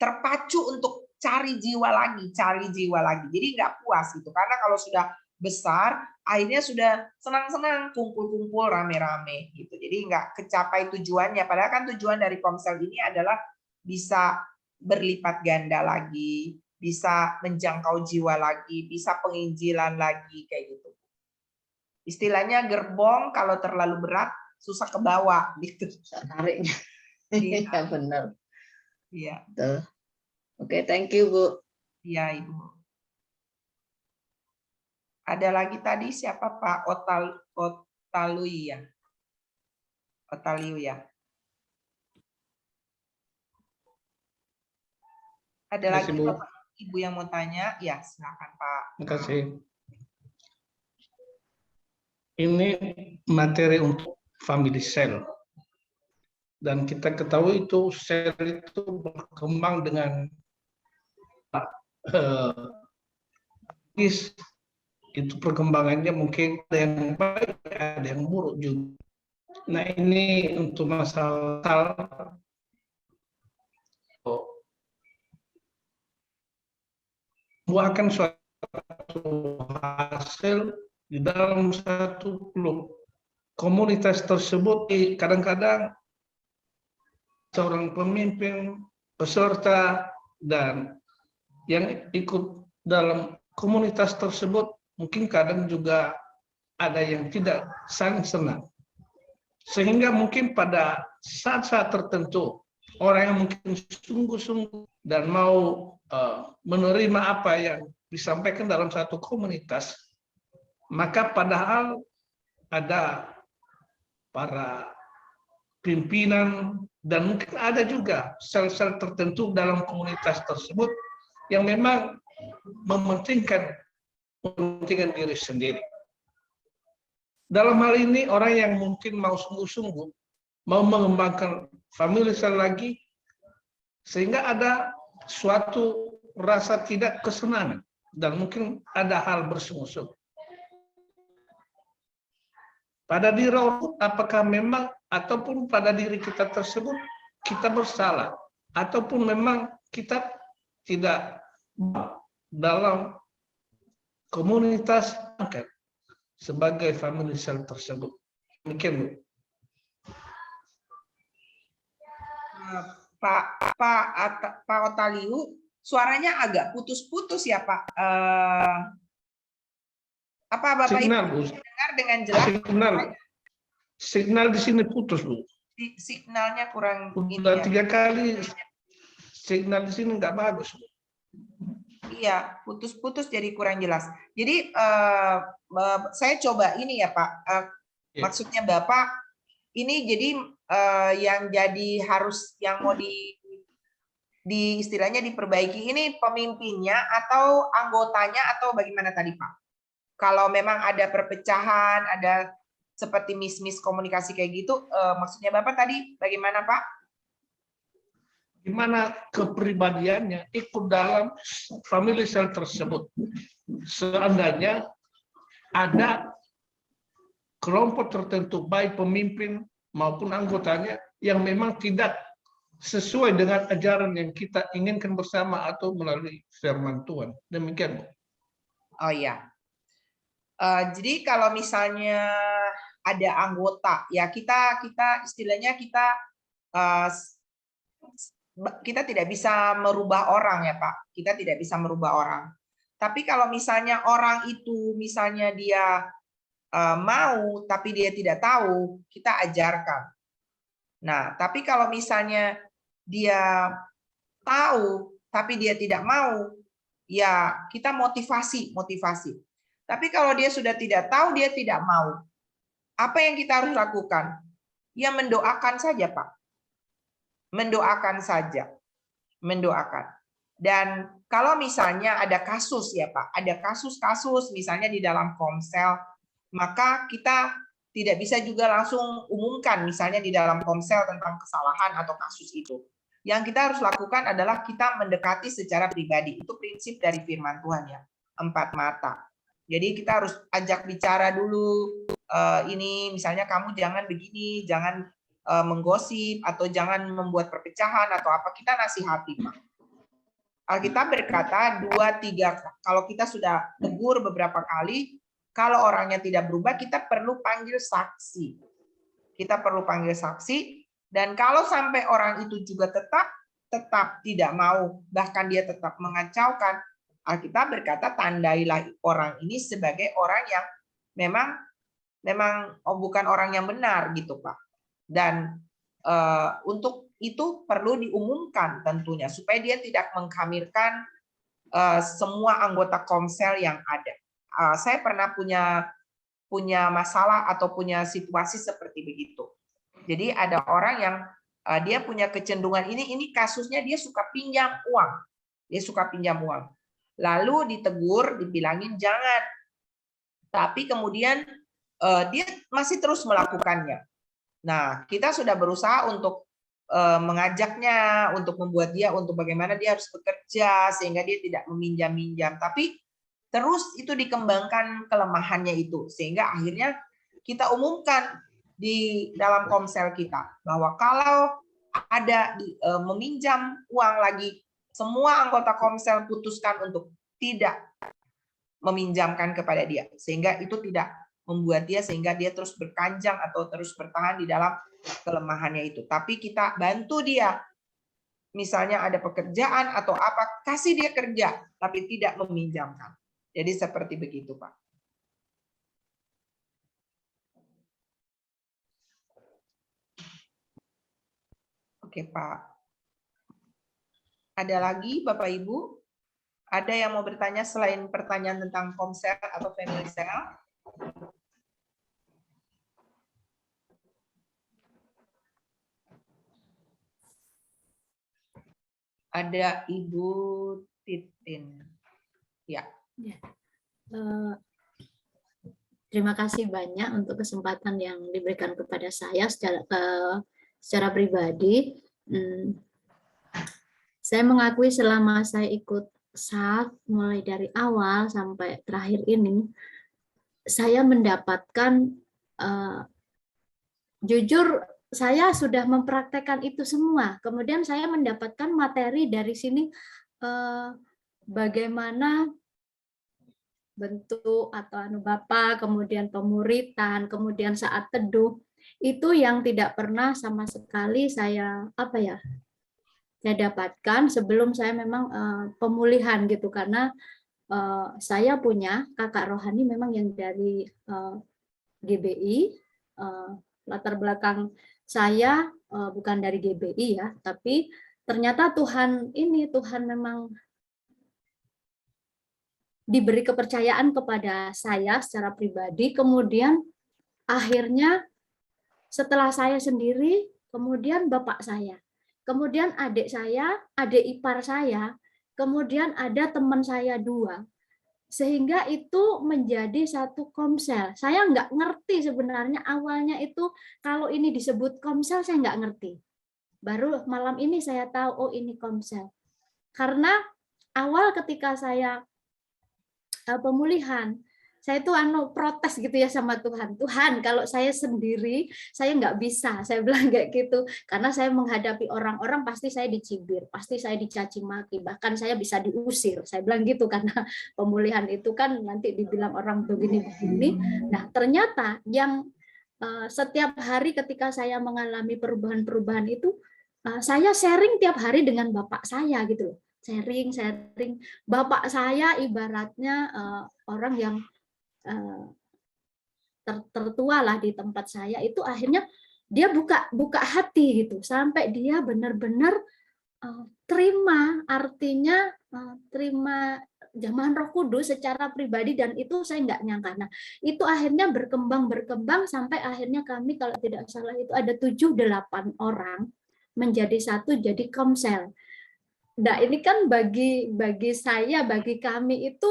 terpacu untuk cari jiwa lagi. Jadi nggak puas gitu. Karena kalau sudah besar, akhirnya sudah senang-senang kumpul-kumpul rame-rame gitu. Jadi nggak kecapai tujuannya. Padahal kan tujuan dari Komsel ini adalah bisa berlipat ganda lagi, bisa menjangkau jiwa lagi, bisa penginjilan lagi kayak gitu. Istilahnya gerbong kalau terlalu berat susah ke bawah gitu.
Tariknya. Iya benar.
Iya.
Oke, thank you Bu.
Iya Ibu. Ada lagi tadi siapa Pak Otaliu ya? Ada lagi Bapak Ibu yang mau tanya? Ya, silakan Pak.
Terima kasih. Ini materi untuk family cell. Dan kita ketahui itu sel itu berkembang dengan itu perkembangannya mungkin ada yang baik, ada yang buruk juga. Nah ini untuk masalah membuahkan suatu hasil di dalam satu klub. Komunitas tersebut kadang-kadang seorang pemimpin, peserta, dan yang ikut dalam komunitas tersebut mungkin kadang juga ada yang tidak saling senang. Sehingga mungkin pada saat-saat tertentu orang yang mungkin sungguh-sungguh dan mau menerima apa yang disampaikan dalam satu komunitas, maka padahal ada para pimpinan dan mungkin ada juga sel-sel tertentu dalam komunitas tersebut yang memang mementingkan diri sendiri. Dalam hal ini orang yang mungkin mau sungguh-sungguh mau mengembangkan family cell lagi, sehingga ada suatu rasa tidak kesenangan dan mungkin ada hal bersungguh-sungguh. Pada diri orang, apakah memang ataupun pada diri kita tersebut kita bersalah, ataupun memang kita tidak dalam komunitas sebagai family cell tersebut. Demikian, Bu.
Pak Otaliu, suaranya agak putus-putus ya Pak. Apa Bapak
Signal,
Ibu
Bu.
dengar dengan jelas?
Signal di sini putus, Bu.
Signalnya kurang.
Sudah 3 kali signal di sini nggak bagus, Bu.
Iya, putus-putus jadi kurang jelas. Jadi saya coba ini ya Pak. Maksudnya Bapak ini jadi yang jadi harus yang mau di istilahnya diperbaiki ini pemimpinnya atau anggotanya atau bagaimana tadi Pak? Kalau memang ada perpecahan, ada seperti miss komunikasi kayak gitu, maksudnya Bapak tadi bagaimana Pak?
Gimana kepribadiannya ikut dalam family cell tersebut. Seandainya ada kelompok tertentu, baik pemimpin maupun anggotanya, yang memang tidak sesuai dengan ajaran yang kita inginkan bersama atau melalui firman Tuhan. Demikian, Bu.
Oh iya. Jadi kalau misalnya ada anggota, ya kita istilahnya kita tidak bisa merubah orang ya Pak. Kita tidak bisa merubah orang. Tapi kalau misalnya orang itu misalnya dia mau tapi dia tidak tahu, kita ajarkan. Nah, tapi kalau misalnya dia tahu tapi dia tidak mau, ya kita motivasi. Tapi kalau dia sudah tidak tahu, dia tidak mau, apa yang kita harus lakukan? Ya mendoakan saja, Pak. Mendoakan saja. Mendoakan. Dan kalau misalnya ada kasus ya Pak, ada kasus-kasus misalnya di dalam Komsel, maka kita tidak bisa juga langsung umumkan misalnya di dalam Komsel tentang kesalahan atau kasus itu. Yang kita harus lakukan adalah kita mendekati secara pribadi. Itu prinsip dari firman Tuhan ya, 4 mata. Jadi kita harus ajak bicara dulu, ini misalnya kamu jangan begini, jangan menggosip, atau jangan membuat perpecahan, atau apa, kita nasihati Pak. Alkitab berkata 2-3, kalau kita sudah tegur beberapa kali, kalau orangnya tidak berubah, kita perlu panggil saksi. Kita perlu panggil saksi, dan kalau sampai orang itu juga tetap tidak mau, bahkan dia tetap mengacaukan, Alkitab berkata tandailah orang ini sebagai orang yang memang bukan orang yang benar gitu Pak. Dan untuk itu perlu diumumkan tentunya supaya dia tidak mengkhamirkan semua anggota Komsel yang ada. Saya pernah punya masalah atau punya situasi seperti begitu. Jadi ada orang yang dia punya kecenderungan ini kasusnya dia suka pinjam uang. Dia suka pinjam uang. Lalu ditegur, dibilangin jangan. Tapi kemudian dia masih terus melakukannya. Nah, kita sudah berusaha untuk mengajaknya, untuk membuat dia untuk bagaimana dia harus bekerja sehingga dia tidak meminjam-minjam. Tapi terus itu dikembangkan kelemahannya itu sehingga akhirnya kita umumkan di dalam Komsel kita bahwa kalau ada meminjam uang lagi, semua anggota Komsel putuskan untuk tidak meminjamkan kepada dia, sehingga itu tidak membuat dia sehingga dia terus berkanjang atau terus bertahan di dalam kelemahannya itu. Tapi kita bantu dia, misalnya ada pekerjaan atau apa, kasih dia kerja, tapi tidak meminjamkan. Jadi seperti begitu, Pak. Oke, Pak. Ada lagi, Bapak Ibu? Ada yang mau bertanya selain pertanyaan tentang komsel atau family cell? Ada Ibu Titin. Ya.
Terima kasih banyak untuk kesempatan yang diberikan kepada saya secara pribadi. Saya mengakui selama saya ikut SAK mulai dari awal sampai terakhir ini, saya mendapatkan jujur saya sudah mempraktekkan itu semua. Kemudian saya mendapatkan materi dari sini bagaimana bentuk atau Bapa, kemudian pemuritan, kemudian saat teduh, itu yang tidak pernah sama sekali saya saya dapatkan sebelum saya memang pemulihan gitu, karena saya punya kakak rohani memang yang dari GBI, latar belakang saya bukan dari GBI ya, tapi ternyata Tuhan memang diberi kepercayaan kepada saya secara pribadi, kemudian akhirnya setelah saya sendiri, kemudian bapak saya, kemudian adik saya, adik ipar saya, kemudian ada teman saya 2, sehingga itu menjadi satu komsel. Saya nggak ngerti sebenarnya awalnya itu kalau ini disebut komsel, saya nggak ngerti. Baru malam ini saya tahu, oh ini komsel. Karena awal ketika saya pemulihan, saya tuh protes gitu ya sama Tuhan. Tuhan, kalau saya sendiri, saya nggak bisa. Saya bilang kayak gitu. Karena saya menghadapi orang-orang, pasti saya dicibir, pasti saya dicaci maki, bahkan saya bisa diusir. Saya bilang gitu, karena pemulihan itu kan nanti dibilang orang begini-begini. Nah, ternyata yang setiap hari ketika saya mengalami perubahan-perubahan itu, saya sharing tiap hari dengan bapak saya gitu loh. Sharing. Bapak saya ibaratnya orang yang tertua lah di tempat saya, itu akhirnya dia buka hati gitu, sampai dia benar-benar terima, artinya terima jamahan Roh Kudus secara pribadi, dan itu saya nggak nyangka. Nah, itu akhirnya berkembang sampai akhirnya kami kalau tidak salah itu ada 7-8 orang menjadi satu, jadi komsel. Nah, ini kan bagi saya, bagi kami itu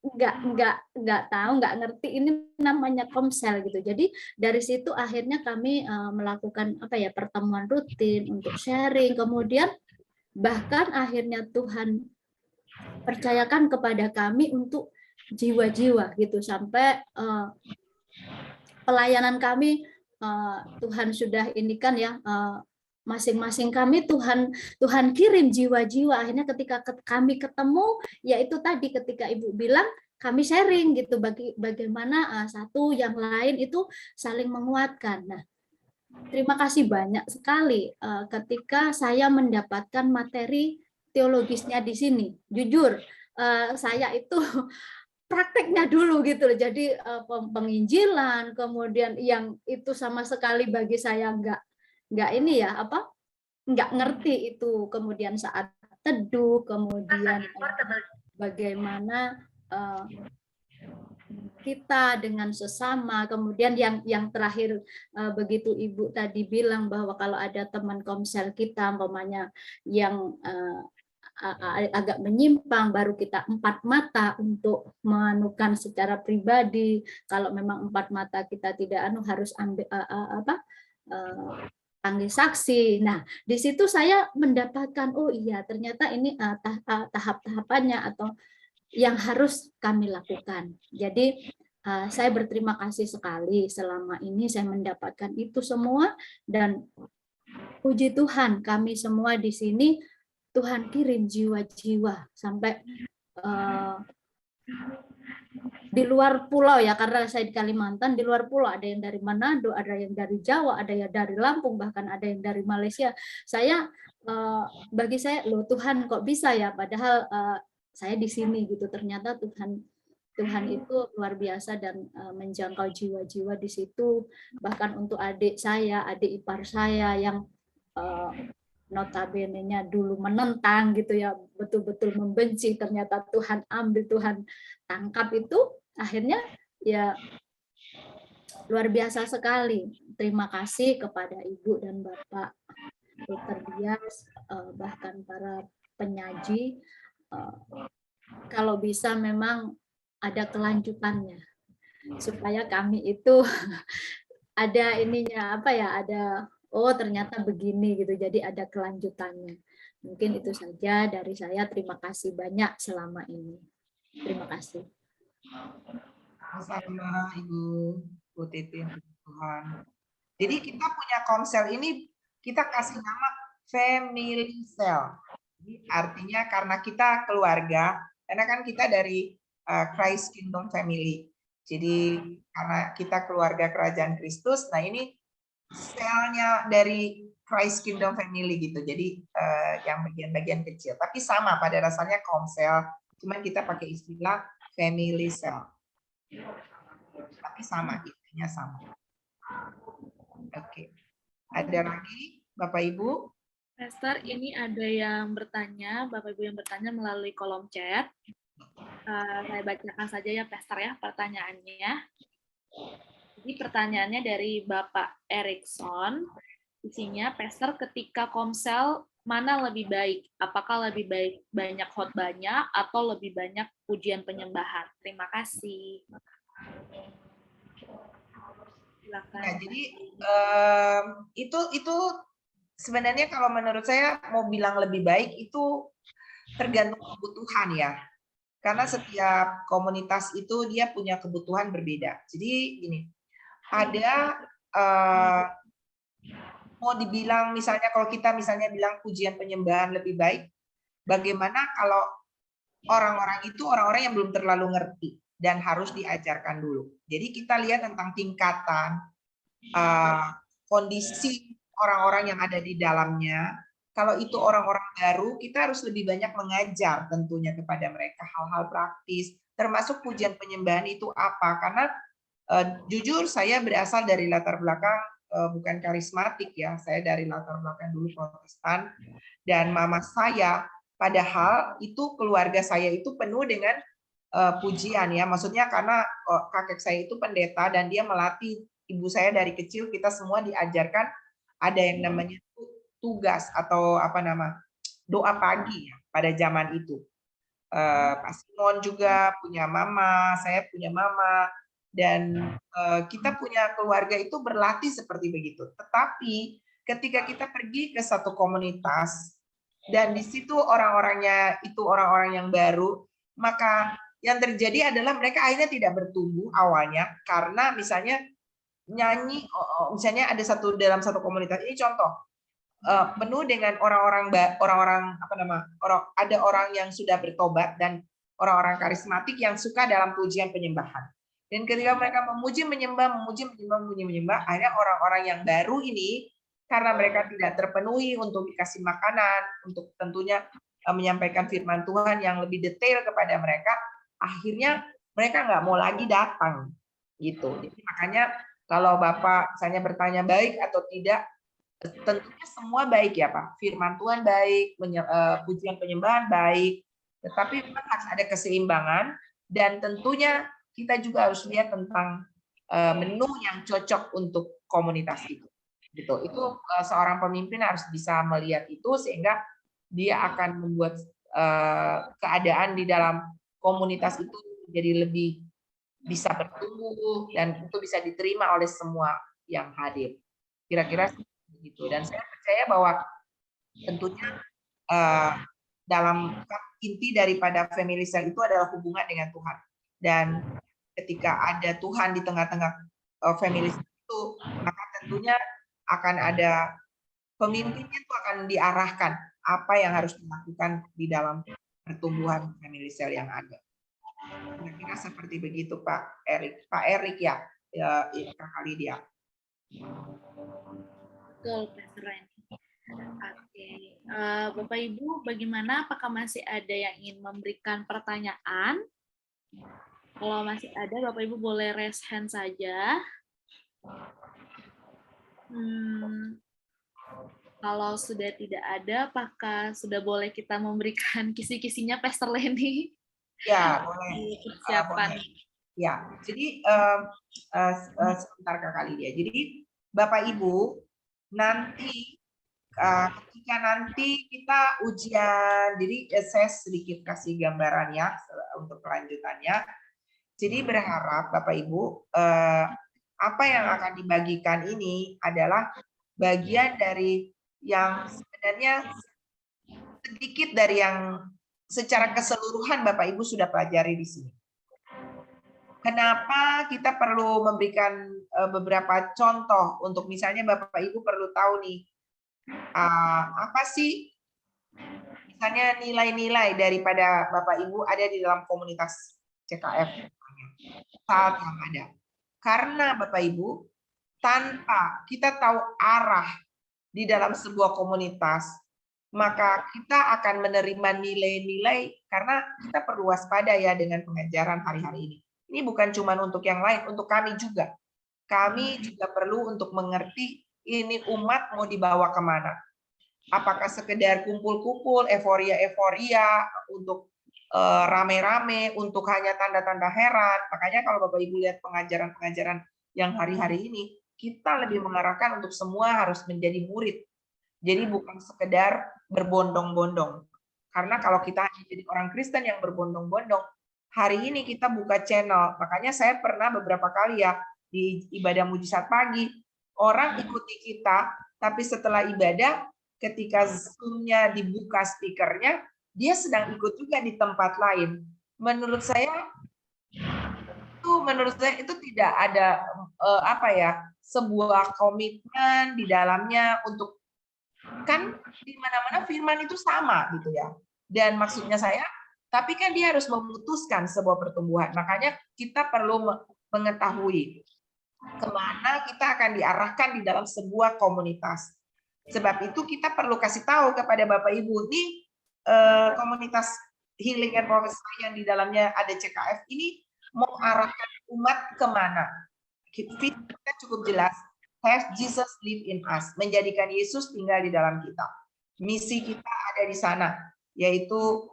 nggak tahu, nggak ngerti ini namanya komsel gitu. Jadi dari situ akhirnya kami melakukan pertemuan rutin untuk sharing, kemudian bahkan akhirnya Tuhan percayakan kepada kami untuk jiwa-jiwa gitu, sampai pelayanan kami Tuhan sudah indikan ya, masing-masing kami Tuhan kirim jiwa-jiwa. Akhirnya ketika kami ketemu, yaitu tadi ketika Ibu bilang kami sharing gitu, bagaimana satu yang lain itu saling menguatkan. Nah, terima kasih banyak sekali ketika saya mendapatkan materi teologisnya di sini. Jujur, saya itu prakteknya dulu gitu loh. Jadi penginjilan, kemudian yang itu sama sekali bagi saya nggak ini ya nggak ngerti itu, kemudian saat teduh, kemudian bagaimana kita dengan sesama, kemudian yang terakhir begitu Ibu tadi bilang bahwa kalau ada teman komsel kita umpamanya yang agak menyimpang, baru kita 4 mata untuk menganukan secara pribadi. Kalau memang 4 mata kita tidak harus ambil panggil saksi. Nah, di situ saya mendapatkan, oh iya ternyata ini tahap-tahapannya atau yang harus kami lakukan. Jadi saya berterima kasih sekali selama ini saya mendapatkan itu semua, dan puji Tuhan kami semua di sini Tuhan kirim jiwa-jiwa sampai di luar pulau ya, karena saya di Kalimantan, di luar pulau ada yang dari Manado, ada yang dari Jawa, ada yang dari Lampung, bahkan ada yang dari Malaysia. Saya bagi saya, loh Tuhan kok bisa ya, padahal saya di sini gitu. Ternyata Tuhan itu luar biasa dan menjangkau jiwa-jiwa di situ. Bahkan untuk adik saya, adik ipar saya yang notabene-nya dulu menentang gitu ya, betul-betul membenci, ternyata Tuhan ambil, Tuhan tangkap, itu akhirnya ya luar biasa sekali. Terima kasih kepada Ibu dan Bapak Dr. Dias, bahkan para penyaji, kalau bisa memang ada kelanjutannya supaya kami itu ada ininya, apa ya, ada oh ternyata begini gitu, jadi ada kelanjutannya. Mungkin itu saja dari saya. Terima kasih banyak selama ini. Terima kasih.
Sama Ibu Titi, Tuhan. Jadi kita punya komsel ini, kita kasih nama family cell. Jadi artinya karena kita keluarga, karena kan kita dari Christ Kingdom Family. Jadi karena kita keluarga kerajaan Kristus, nah ini selnya dari Christ Kingdom Family gitu. Jadi yang bagian-bagian kecil, tapi sama pada dasarnya komsel, cuman kita pakai istilah family cell. Tapi sama, intinya sama. Oke. Ada lagi Bapak Ibu?
Pastor, ini ada yang bertanya, Bapak Ibu yang bertanya melalui kolom chat. Saya bacakan saja ya, Pastor ya, pertanyaannya. Jadi pertanyaannya dari Bapak Erikson. Isinya, Pastor, ketika komsel mana lebih baik? Apakah lebih baik banyak khotbahnya atau lebih banyak pujian penyembahan? Terima kasih. Silakan.
Ya, jadi itu sebenarnya kalau menurut saya mau bilang lebih baik itu tergantung kebutuhan ya. Karena setiap komunitas itu dia punya kebutuhan berbeda. Jadi gini, ada mau dibilang misalnya kalau kita misalnya bilang pujian penyembahan lebih baik, bagaimana kalau orang-orang itu orang-orang yang belum terlalu ngerti dan harus diajarkan dulu. Jadi kita lihat tentang tingkatan kondisi orang-orang yang ada di dalamnya. Kalau itu orang-orang baru, kita harus lebih banyak mengajar tentunya kepada mereka hal-hal praktis, termasuk pujian penyembahan itu apa. Karena jujur saya berasal dari latar belakang bukan karismatik ya, saya dari latar belakang dulu Protestan, dan mama saya, padahal itu keluarga saya itu penuh dengan pujian ya, maksudnya karena kakek saya itu pendeta dan dia melatih ibu saya dari kecil, kita semua diajarkan ada yang namanya tugas atau apa nama doa pagi ya, pada zaman itu. Pak Simon juga punya mama, saya punya mama, dan kita punya keluarga itu berlatih seperti begitu. Tetapi ketika kita pergi ke satu komunitas dan di situ orang-orangnya itu orang-orang yang baru, maka yang terjadi adalah mereka akhirnya tidak bertumbuh awalnya karena misalnya nyanyi, misalnya ada dalam satu komunitas ini contoh penuh dengan orang-orang apa nama ada orang yang sudah bertobat dan orang-orang karismatik yang suka dalam pujian penyembahan. Dan ketika mereka memuji menyembah, akhirnya orang-orang yang baru ini karena mereka tidak terpenuhi untuk dikasih makanan, untuk tentunya menyampaikan firman Tuhan yang lebih detail kepada mereka, akhirnya mereka nggak mau lagi datang gitu. Jadi makanya kalau Bapak misalnya bertanya baik atau tidak, tentunya semua baik ya Pak. Firman Tuhan baik, pujian penyembahan baik, tetapi memang harus ada keseimbangan dan tentunya kita juga harus lihat tentang menu yang cocok untuk komunitas itu. Gitu. Itu seorang pemimpin harus bisa melihat itu sehingga dia akan membuat keadaan di dalam komunitas itu jadi lebih bisa bertumbuh dan itu bisa diterima oleh semua yang hadir. Kira-kira begitu. Dan saya percaya bahwa tentunya dalam inti daripada family cell itu adalah hubungan dengan Tuhan. Dan ketika ada Tuhan di tengah-tengah family cell itu, maka tentunya akan ada pemimpinnya itu akan diarahkan apa yang harus dilakukan di dalam pertumbuhan family cell yang ada. Kira-kira seperti begitu Pak Erik. Pak Erik ya, Kak Lydia.
Betul, Pastor Reni. Oke, Bapak Ibu, bagaimana? Apakah masih ada yang ingin memberikan pertanyaan? Kalau masih ada, Bapak Ibu boleh raise hand saja. Kalau sudah tidak ada, apakah sudah boleh kita memberikan kisi-kisinya, Pastor Leni?
Ya, boleh.
Persiapan.
Ya, jadi sebentar Kak Lydia. Jadi Bapak Ibu nanti ketika nanti kita ujian, jadi saya sedikit kasih gambaran ya untuk kelanjutannya. Jadi berharap Bapak Ibu apa yang akan dibagikan ini adalah bagian dari yang sebenarnya sedikit dari yang secara keseluruhan Bapak Ibu sudah pelajari di sini. Kenapa kita perlu memberikan beberapa contoh untuk misalnya Bapak Ibu perlu tahu nih apa sih misalnya nilai-nilai daripada Bapak Ibu ada di dalam komunitas CKF saat yang ada. Karena Bapak Ibu tanpa kita tahu arah di dalam sebuah komunitas, maka kita akan menerima nilai-nilai karena kita perlu waspada ya dengan pengajaran hari-hari ini. Ini bukan cuma untuk yang lain, untuk kami juga. Kami juga perlu untuk mengerti ini umat mau dibawa kemana. Apakah sekedar kumpul-kumpul, euforia-euforia, untuk rame-rame, untuk hanya tanda-tanda heran. Makanya kalau Bapak Ibu lihat pengajaran-pengajaran yang hari-hari ini, kita lebih mengarahkan untuk semua harus menjadi murid. Jadi bukan sekedar berbondong-bondong. Karena kalau kita hanya jadi orang Kristen yang berbondong-bondong, hari ini kita buka channel. Makanya saya pernah beberapa kali ya di ibadah mujizat pagi, orang ikuti kita, tapi setelah ibadah, ketika Zoom-nya dibuka speakernya, dia sedang ikut juga di tempat lain. Menurut saya itu tidak ada sebuah komitmen di dalamnya untuk, kan di mana-mana firman itu sama gitu ya. Dan maksudnya saya, tapi kan dia harus memutuskan sebuah pertumbuhan. Makanya kita perlu mengetahui kemana kita akan diarahkan di dalam sebuah komunitas. Sebab itu kita perlu kasih tahu kepada Bapak Ibu, nih komunitas Healing and Prophecy yang di dalamnya ada CKF ini mau arahkan umat kemana. Kita cukup jelas, have Jesus live in us, menjadikan Yesus tinggal di dalam kita. Misi kita ada di sana, yaitu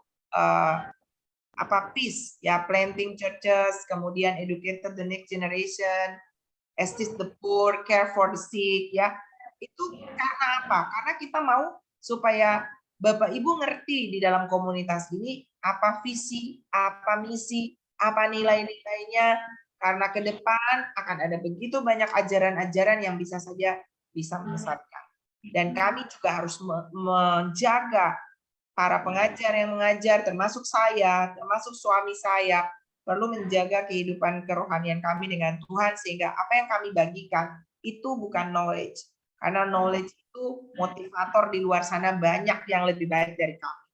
peace, ya, planting churches, kemudian educated the next generation, assist the poor, care for the sick, ya. Itu karena apa? Karena kita mau supaya Bapak Ibu ngerti di dalam komunitas ini apa visi, apa misi, apa nilai-nilainya, karena ke depan akan ada begitu banyak ajaran-ajaran yang bisa saja bisa menyesatkan. Dan kami juga harus menjaga para pengajar yang mengajar, termasuk saya, termasuk suami saya, perlu menjaga kehidupan kerohanian kami dengan Tuhan, sehingga apa yang kami bagikan itu bukan knowledge. Karena knowledge itu motivator di luar sana banyak yang lebih baik dari kami.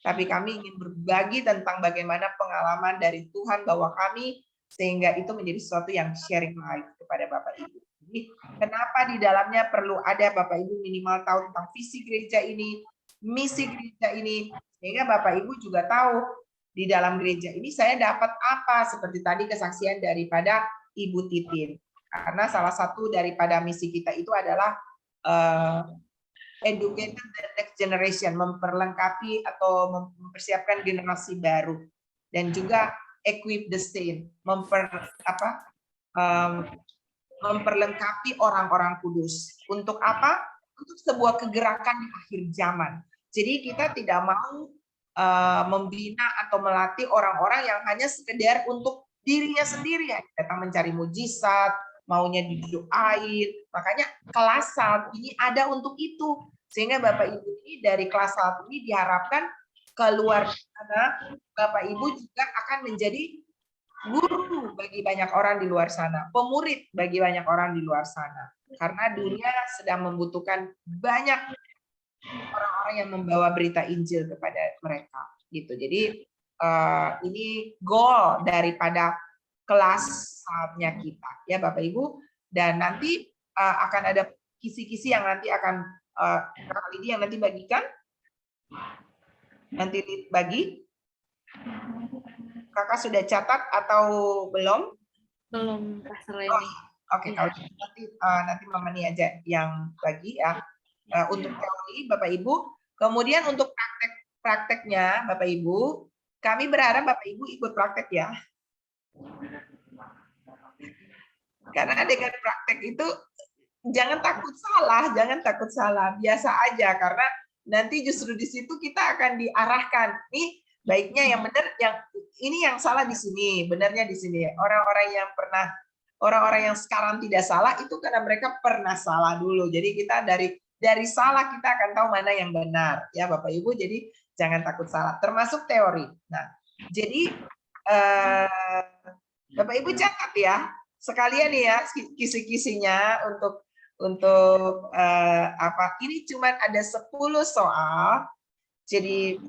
Tapi kami ingin berbagi tentang bagaimana pengalaman dari Tuhan bahwa kami, sehingga itu menjadi sesuatu yang sharing life kepada Bapak Ibu. Jadi kenapa di dalamnya perlu ada Bapak Ibu minimal tahu tentang visi gereja ini, misi gereja ini, sehingga Bapak Ibu juga tahu di dalam gereja ini saya dapat apa, seperti tadi kesaksian daripada Ibu Titin. Karena salah satu daripada misi kita itu adalah educated the next generation, memperlengkapi atau mempersiapkan generasi baru, dan juga equip the saint, memperlengkapi orang-orang kudus. Untuk apa? Untuk sebuah kegerakan di akhir zaman. Jadi kita tidak mau membina atau melatih orang-orang yang hanya sekedar untuk dirinya sendiri, ya, datang mencari mujizat, maunya didoain. Makanya kelas saat ini ada untuk itu, sehingga Bapak Ibu ini dari kelas saat ini diharapkan keluar sana, Bapak Ibu juga akan menjadi guru bagi banyak orang di luar sana, pemurid bagi banyak orang di luar sana, karena dunia sedang membutuhkan banyak orang-orang yang membawa berita Injil kepada mereka. gitu. Jadi ini goal daripada kelasnya kita ya Bapak Ibu, dan nanti akan ada kisi-kisi yang nanti akan Kak Lidi yang nanti bagikan, nanti bagi. Kakak sudah catat atau belum?
Belum, Pastor Leni.
Oke, kalau nanti Mama Nia aja yang bagi ya. Untuk teori Bapak Ibu, kemudian untuk prakteknya Bapak Ibu, kami berharap Bapak Ibu ikut praktek ya. Karena dengan praktek itu jangan takut salah, biasa aja, karena nanti justru di situ kita akan diarahkan. Nih baiknya yang benar, yang ini yang salah di sini, benarnya di sini. Orang-orang yang sekarang tidak salah itu karena mereka pernah salah dulu. Jadi kita dari salah kita akan tahu mana yang benar ya Bapak Ibu. Jadi jangan takut salah, termasuk teori. Nah, jadi Bapak Ibu catat ya sekalian ya kisi-kisinya untuk apa? Ini cuma ada 10 soal. Jadi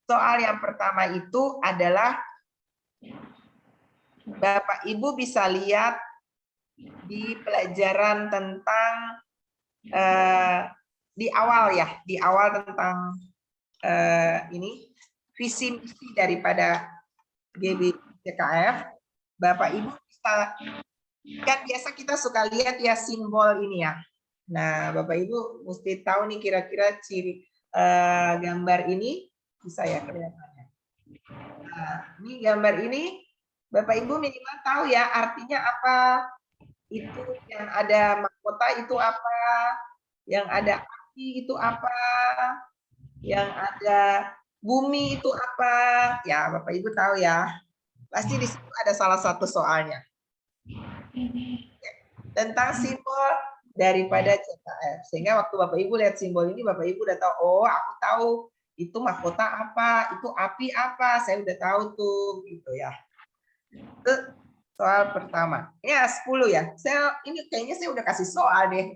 soal yang pertama itu adalah Bapak Ibu bisa lihat di pelajaran tentang di awal tentang ini visi misi daripada GBICKF. Bapak Ibu bisa, kan biasa kita suka lihat ya simbol ini ya. Nah, Bapak Ibu mesti tahu nih kira-kira ciri gambar ini bisa ya kelihatannya. Nah, ini gambar ini Bapak Ibu minimal tahu ya artinya apa. Itu yang ada mahkota itu apa, yang ada api itu apa, yang ada bumi itu apa. Ya, Bapak Ibu tahu ya. Pasti di situ ada salah satu soalnya. Tentang simbol daripada CKF. Sehingga waktu Bapak Ibu lihat simbol ini, Bapak Ibu udah tahu, oh aku tahu itu mahkota apa, itu api apa, saya udah tahu tuh, gitu ya. Itu soal pertama. Ya 10 ya. Ini kayaknya saya udah kasih soal deh.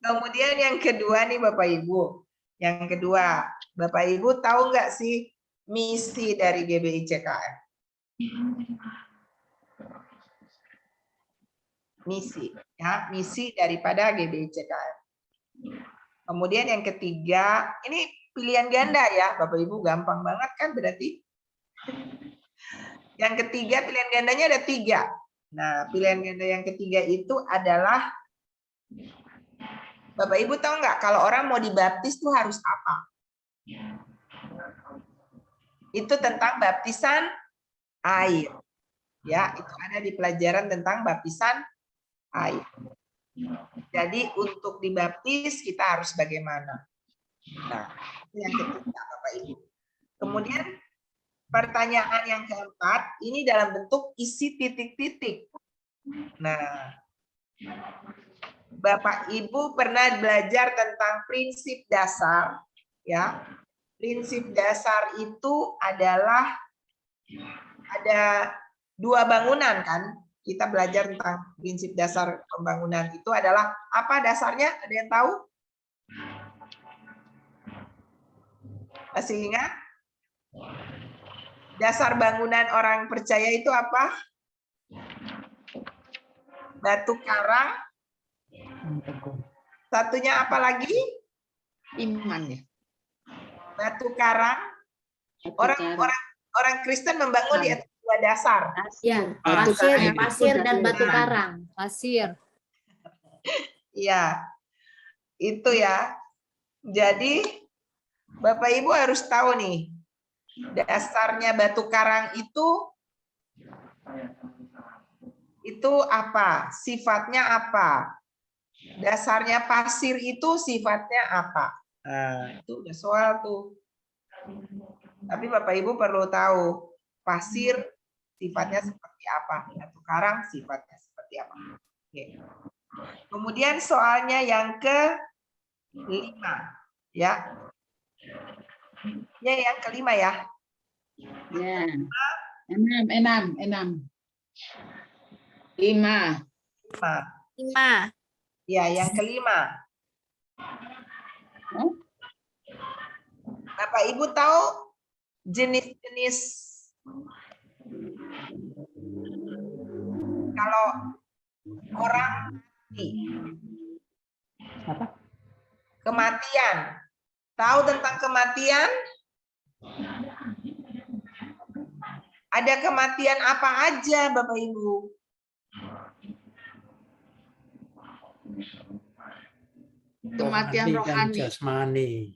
Kemudian yang kedua nih Bapak Ibu. Yang kedua, Bapak Ibu tahu nggak sih misi dari GBICKF? Misi, ya, misi daripada GBICKF. Kemudian yang ketiga, ini pilihan ganda ya, Bapak Ibu, gampang banget kan berarti. Yang ketiga, pilihan gandanya ada 3. Nah, pilihan ganda yang ketiga itu adalah, Bapak Ibu tahu nggak kalau orang mau dibaptis tuh harus apa? Itu tentang baptisan air. Ya, itu ada di pelajaran tentang baptisan air. Jadi untuk dibaptis kita harus bagaimana? Nah, itu yang ketiga Bapak Ibu. Kemudian pertanyaan yang keempat, ini dalam bentuk isi titik-titik. Nah, Bapak Ibu pernah belajar tentang prinsip dasar, ya. Prinsip dasar itu adalah ada 2 bangunan kan? Kita belajar tentang prinsip dasar pembangunan itu adalah apa dasarnya? Ada yang tahu? Masih ingat? Dasar bangunan orang percaya itu apa? Batu karang. Satunya apa lagi?
Iman ya.
Batu karang. Orang Kristen membangun di atas 2 dasar.
Ya,
Batu
pasir dan batu karang.
Pasir.
Iya. Itu ya. Jadi Bapak Ibu harus tahu nih. Dasarnya batu karang itu apa? Sifatnya apa? Dasarnya pasir itu sifatnya apa? Nah, itu udah soal tuh. Tapi Bapak Ibu perlu tahu pasir sifatnya seperti apa, batu karang sifatnya seperti apa. Oke. Kemudian soalnya yang ke-5 ya. Ya, yang ke-5 ya.
Ya. 6. 5.
5.
Ya, yang ke-5. Bapak Bapak Ibu tahu jenis-jenis kalau orang mati?
Apa?
Kematian. Tahu tentang kematian? Ada kematian apa aja, Bapak Ibu?
Kematian
dan
rohani.
jasmani.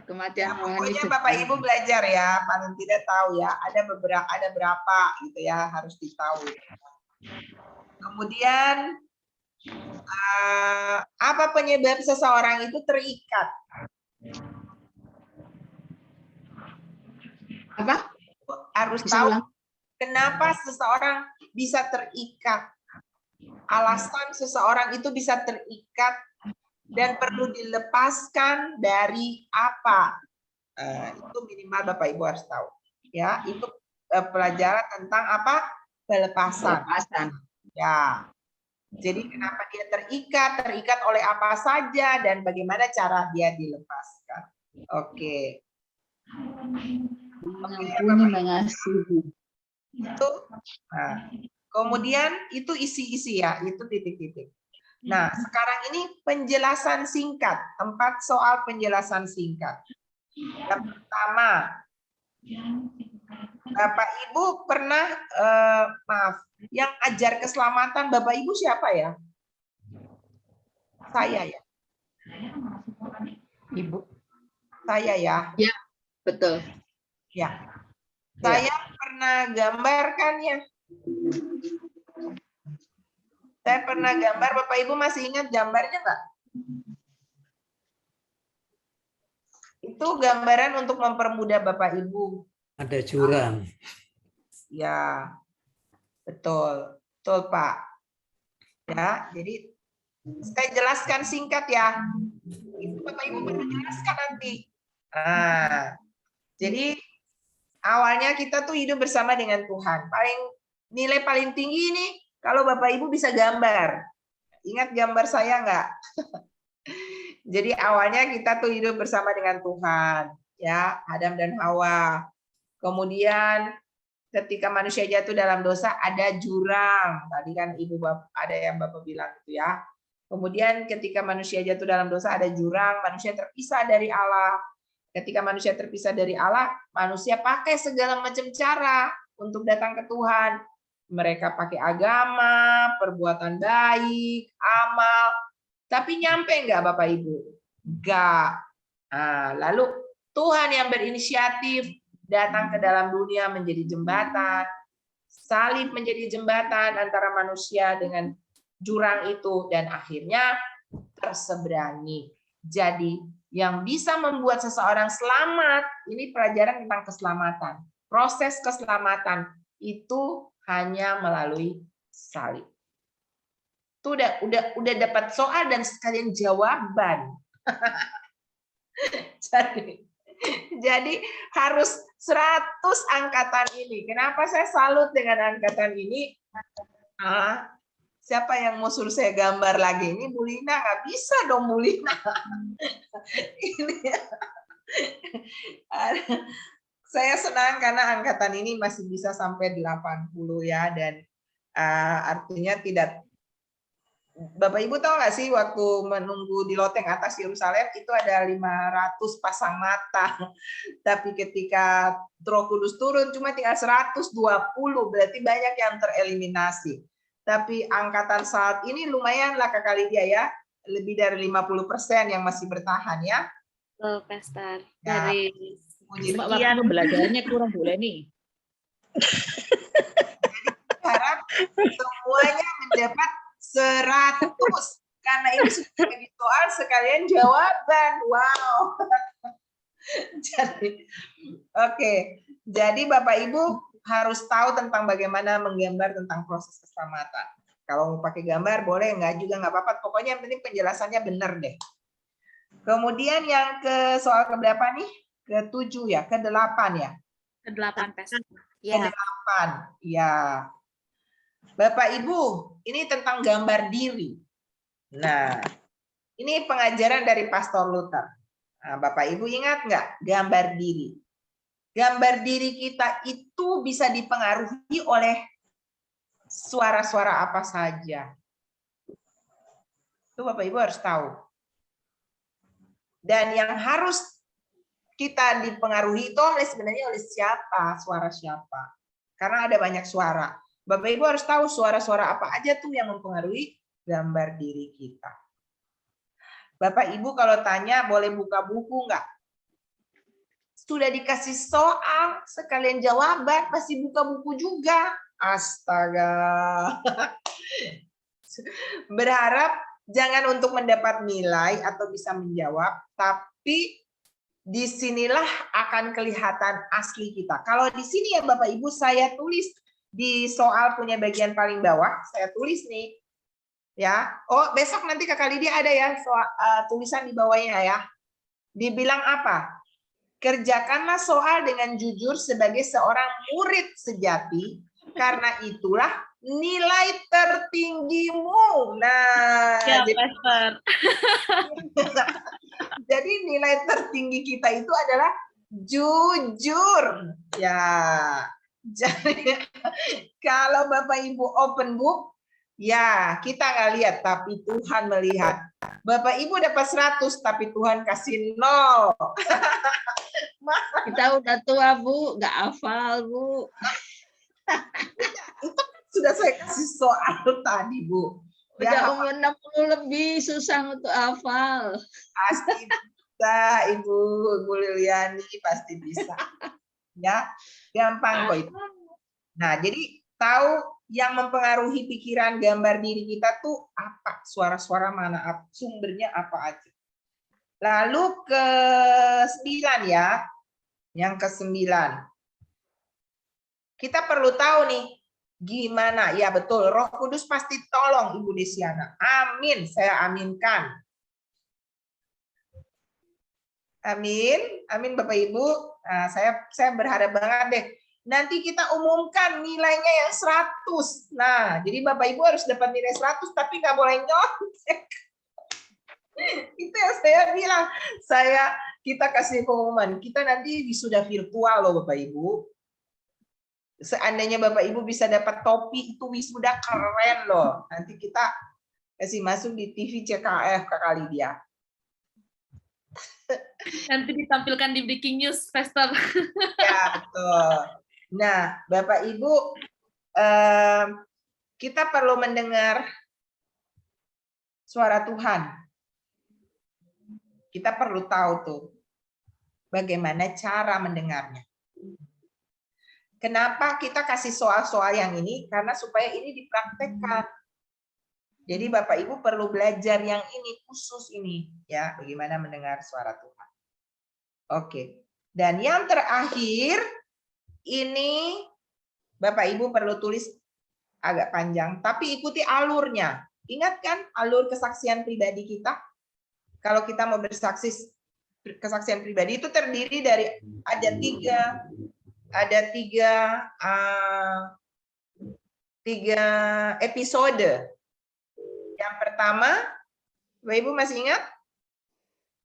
Kematian rohani.
Pokoknya Bapak Ibu belajar ya, paling tidak tahu ya, ada berapa gitu ya, harus ditahu. Kemudian apa penyebab seseorang itu terikat?
Apa?
Harus
Bisa
tahu
ulang?
kenapa seseorang bisa terikat. Alasan seseorang itu bisa terikat dan perlu dilepaskan dari apa? Itu minimal Bapak Ibu harus tahu. Ya, itu pelajaran tentang apa? Pelepasan.
Pelepasan.
Ya. Jadi kenapa dia terikat oleh apa saja dan bagaimana cara dia dilepaskan. Oke.
Mengampuni, mengasihi.
Itu. Nah, kemudian itu isi-isi ya, itu titik-titik. Nah, sekarang ini penjelasan singkat, 4 soal penjelasan singkat. Yang pertama, Bapak Ibu pernah, maaf, yang ajar keselamatan Bapak Ibu siapa ya? Saya ya.
Ibu.
Saya ya.
Ya, betul.
Ya. Saya pernah gambarkan ya. Saya pernah gambar, Bapak Ibu masih ingat gambarnya nggak? Itu gambaran untuk mempermudah Bapak Ibu.
Ada jurang.
Ya, betul. Betul, Pak. Ya, jadi saya jelaskan singkat ya. Itu Bapak Ibu perlu jelaskan nanti. Nah, jadi awalnya kita tuh hidup bersama dengan Tuhan. Nilai paling tinggi ini kalau Bapak Ibu bisa gambar. Ingat gambar saya nggak? Jadi awalnya kita tuh hidup bersama dengan Tuhan, ya, Adam dan Hawa. Kemudian ketika manusia jatuh dalam dosa ada jurang. Tadi kan Ibu Bapak ada yang Bapak bilang itu ya. Kemudian ketika manusia jatuh dalam dosa ada jurang, manusia terpisah dari Allah. Ketika manusia terpisah dari Allah, manusia pakai segala macam cara untuk datang ke Tuhan. Mereka pakai agama, perbuatan baik, amal. Tapi nyampe nggak Bapak Ibu? Nggak. Nah, lalu Tuhan yang berinisiatif datang ke dalam dunia menjadi jembatan, salib menjadi jembatan antara manusia dengan jurang itu, dan akhirnya terseberangi. Jadi yang bisa membuat seseorang selamat, ini pelajaran tentang keselamatan. Proses keselamatan itu hanya melalui salib. Itu udah dapat soal dan sekalian jawaban. Jadi harus 100 angkatan ini. Kenapa saya salut dengan angkatan ini? Siapa yang mau suruh saya gambar lagi? Ini Bu Lina, nggak bisa dong Bu Lina. Ini saya senang karena angkatan ini masih bisa sampai 80 ya, dan artinya tidak. Bapak Ibu tahu nggak sih waktu menunggu di loteng atas Yerusalem itu ada 500 pasang mata. Tapi ketika Roh Kudus turun cuma tinggal 120, berarti banyak yang tereliminasi. Tapi angkatan saat ini lumayan lah Kakak Lydia ya, lebih dari 50% yang masih bertahan ya.
Betul, Pastor.
Ya.
Dari
Cuma waktu belajarnya kurang boleh nih.
Harap semuanya mendapat 100 karena ini sudah jadi soal sekalian jawaban. Wow. Jadi Bapak Ibu harus tahu tentang bagaimana menggambar tentang proses keselamatan. Kalau mau pakai gambar boleh, enggak juga nggak apa-apa. Pokoknya yang penting penjelasannya benar deh. Kemudian yang ke soal keberapa nih? Ke-7 ya, ke-8 ya.
ke-8 Pastor.
Ya. Ke-8. Ya. Bapak Ibu, ini tentang gambar diri. Nah, ini pengajaran dari Pastor Luther. Nah, Bapak Ibu ingat nggak gambar diri? Gambar diri kita itu bisa dipengaruhi oleh suara-suara apa saja. Itu Bapak Ibu harus tahu. Dan yang harus kita dipengaruhi itu sebenarnya oleh siapa, suara siapa. Karena ada banyak suara. Bapak Ibu harus tahu suara-suara apa aja tuh yang mempengaruhi gambar diri kita. Bapak Ibu kalau tanya boleh buka buku nggak? Sudah dikasih soal, sekalian jawaban, pasti buka buku juga. Astaga. Berharap jangan untuk mendapat nilai atau bisa menjawab, tapi disinilah akan kelihatan asli kita. Kalau di sini ya Bapak Ibu, saya tulis di soal punya bagian paling bawah, saya tulis nih. Ya, oh besok nanti Kakak Lydia ada ya soal, tulisan di bawahnya ya. Dibilang apa? Kerjakanlah soal dengan jujur sebagai seorang murid sejati, karena itulah nilai tertinggimu. Nah,
Ya, Pastor.
jadi nilai tertinggi kita itu adalah jujur. Ya, jadi kalau Bapak Ibu open book, ya kita nggak lihat, tapi Tuhan melihat. Bapak Ibu dapat 100, tapi Tuhan kasih 0.
Kita udah tua, Bu, nggak hafal, Bu.
Itu sudah saya kasih soal tadi, Bu.
Udah
Ya,
umur 60 lebih, susah untuk hafal.
pasti bisa, Ibu Liliani pasti bisa. Ya, gampang kok itu. Nah, jadi tahu yang mempengaruhi pikiran gambar diri kita tuh apa? Suara-suara mana? Sumbernya apa aja? Lalu ke-9 ya. Yang ke-9. Kita perlu tahu nih gimana? Ya betul, Roh Kudus pasti tolong Ibu Desiana. Amin, saya aminkan. Amin, amin Bapak Ibu. Nah, saya berharap banget deh. Nanti kita umumkan nilainya yang 100. Nah, jadi Bapak Ibu harus dapat nilai 100 tapi nggak boleh nyontek. Itu yang saya bilang. Kita kasih pengumuman. Kita nanti wisuda virtual loh Bapak Ibu. Seandainya Bapak Ibu bisa dapat topi itu wisuda keren loh. Nanti kita kasih masuk di TV CKF Kakak Lydia.
Nanti ditampilkan di breaking news, Pastor.
Ya, betul. Nah, Bapak Ibu, kita perlu mendengar suara Tuhan. Kita perlu tahu tuh bagaimana cara mendengarnya. Kenapa kita kasih soal-soal yang ini? Karena supaya ini dipraktekkan. Jadi Bapak Ibu perlu belajar yang ini, khusus ini, ya, bagaimana mendengar suara Tuhan. Oke. Dan yang terakhir, ini Bapak Ibu perlu tulis agak panjang, tapi ikuti alurnya. Ingat kan alur kesaksian pribadi kita? Kalau kita mau bersaksi kesaksian pribadi itu terdiri dari ada tiga episode. Yang pertama, Bapak Ibu masih ingat?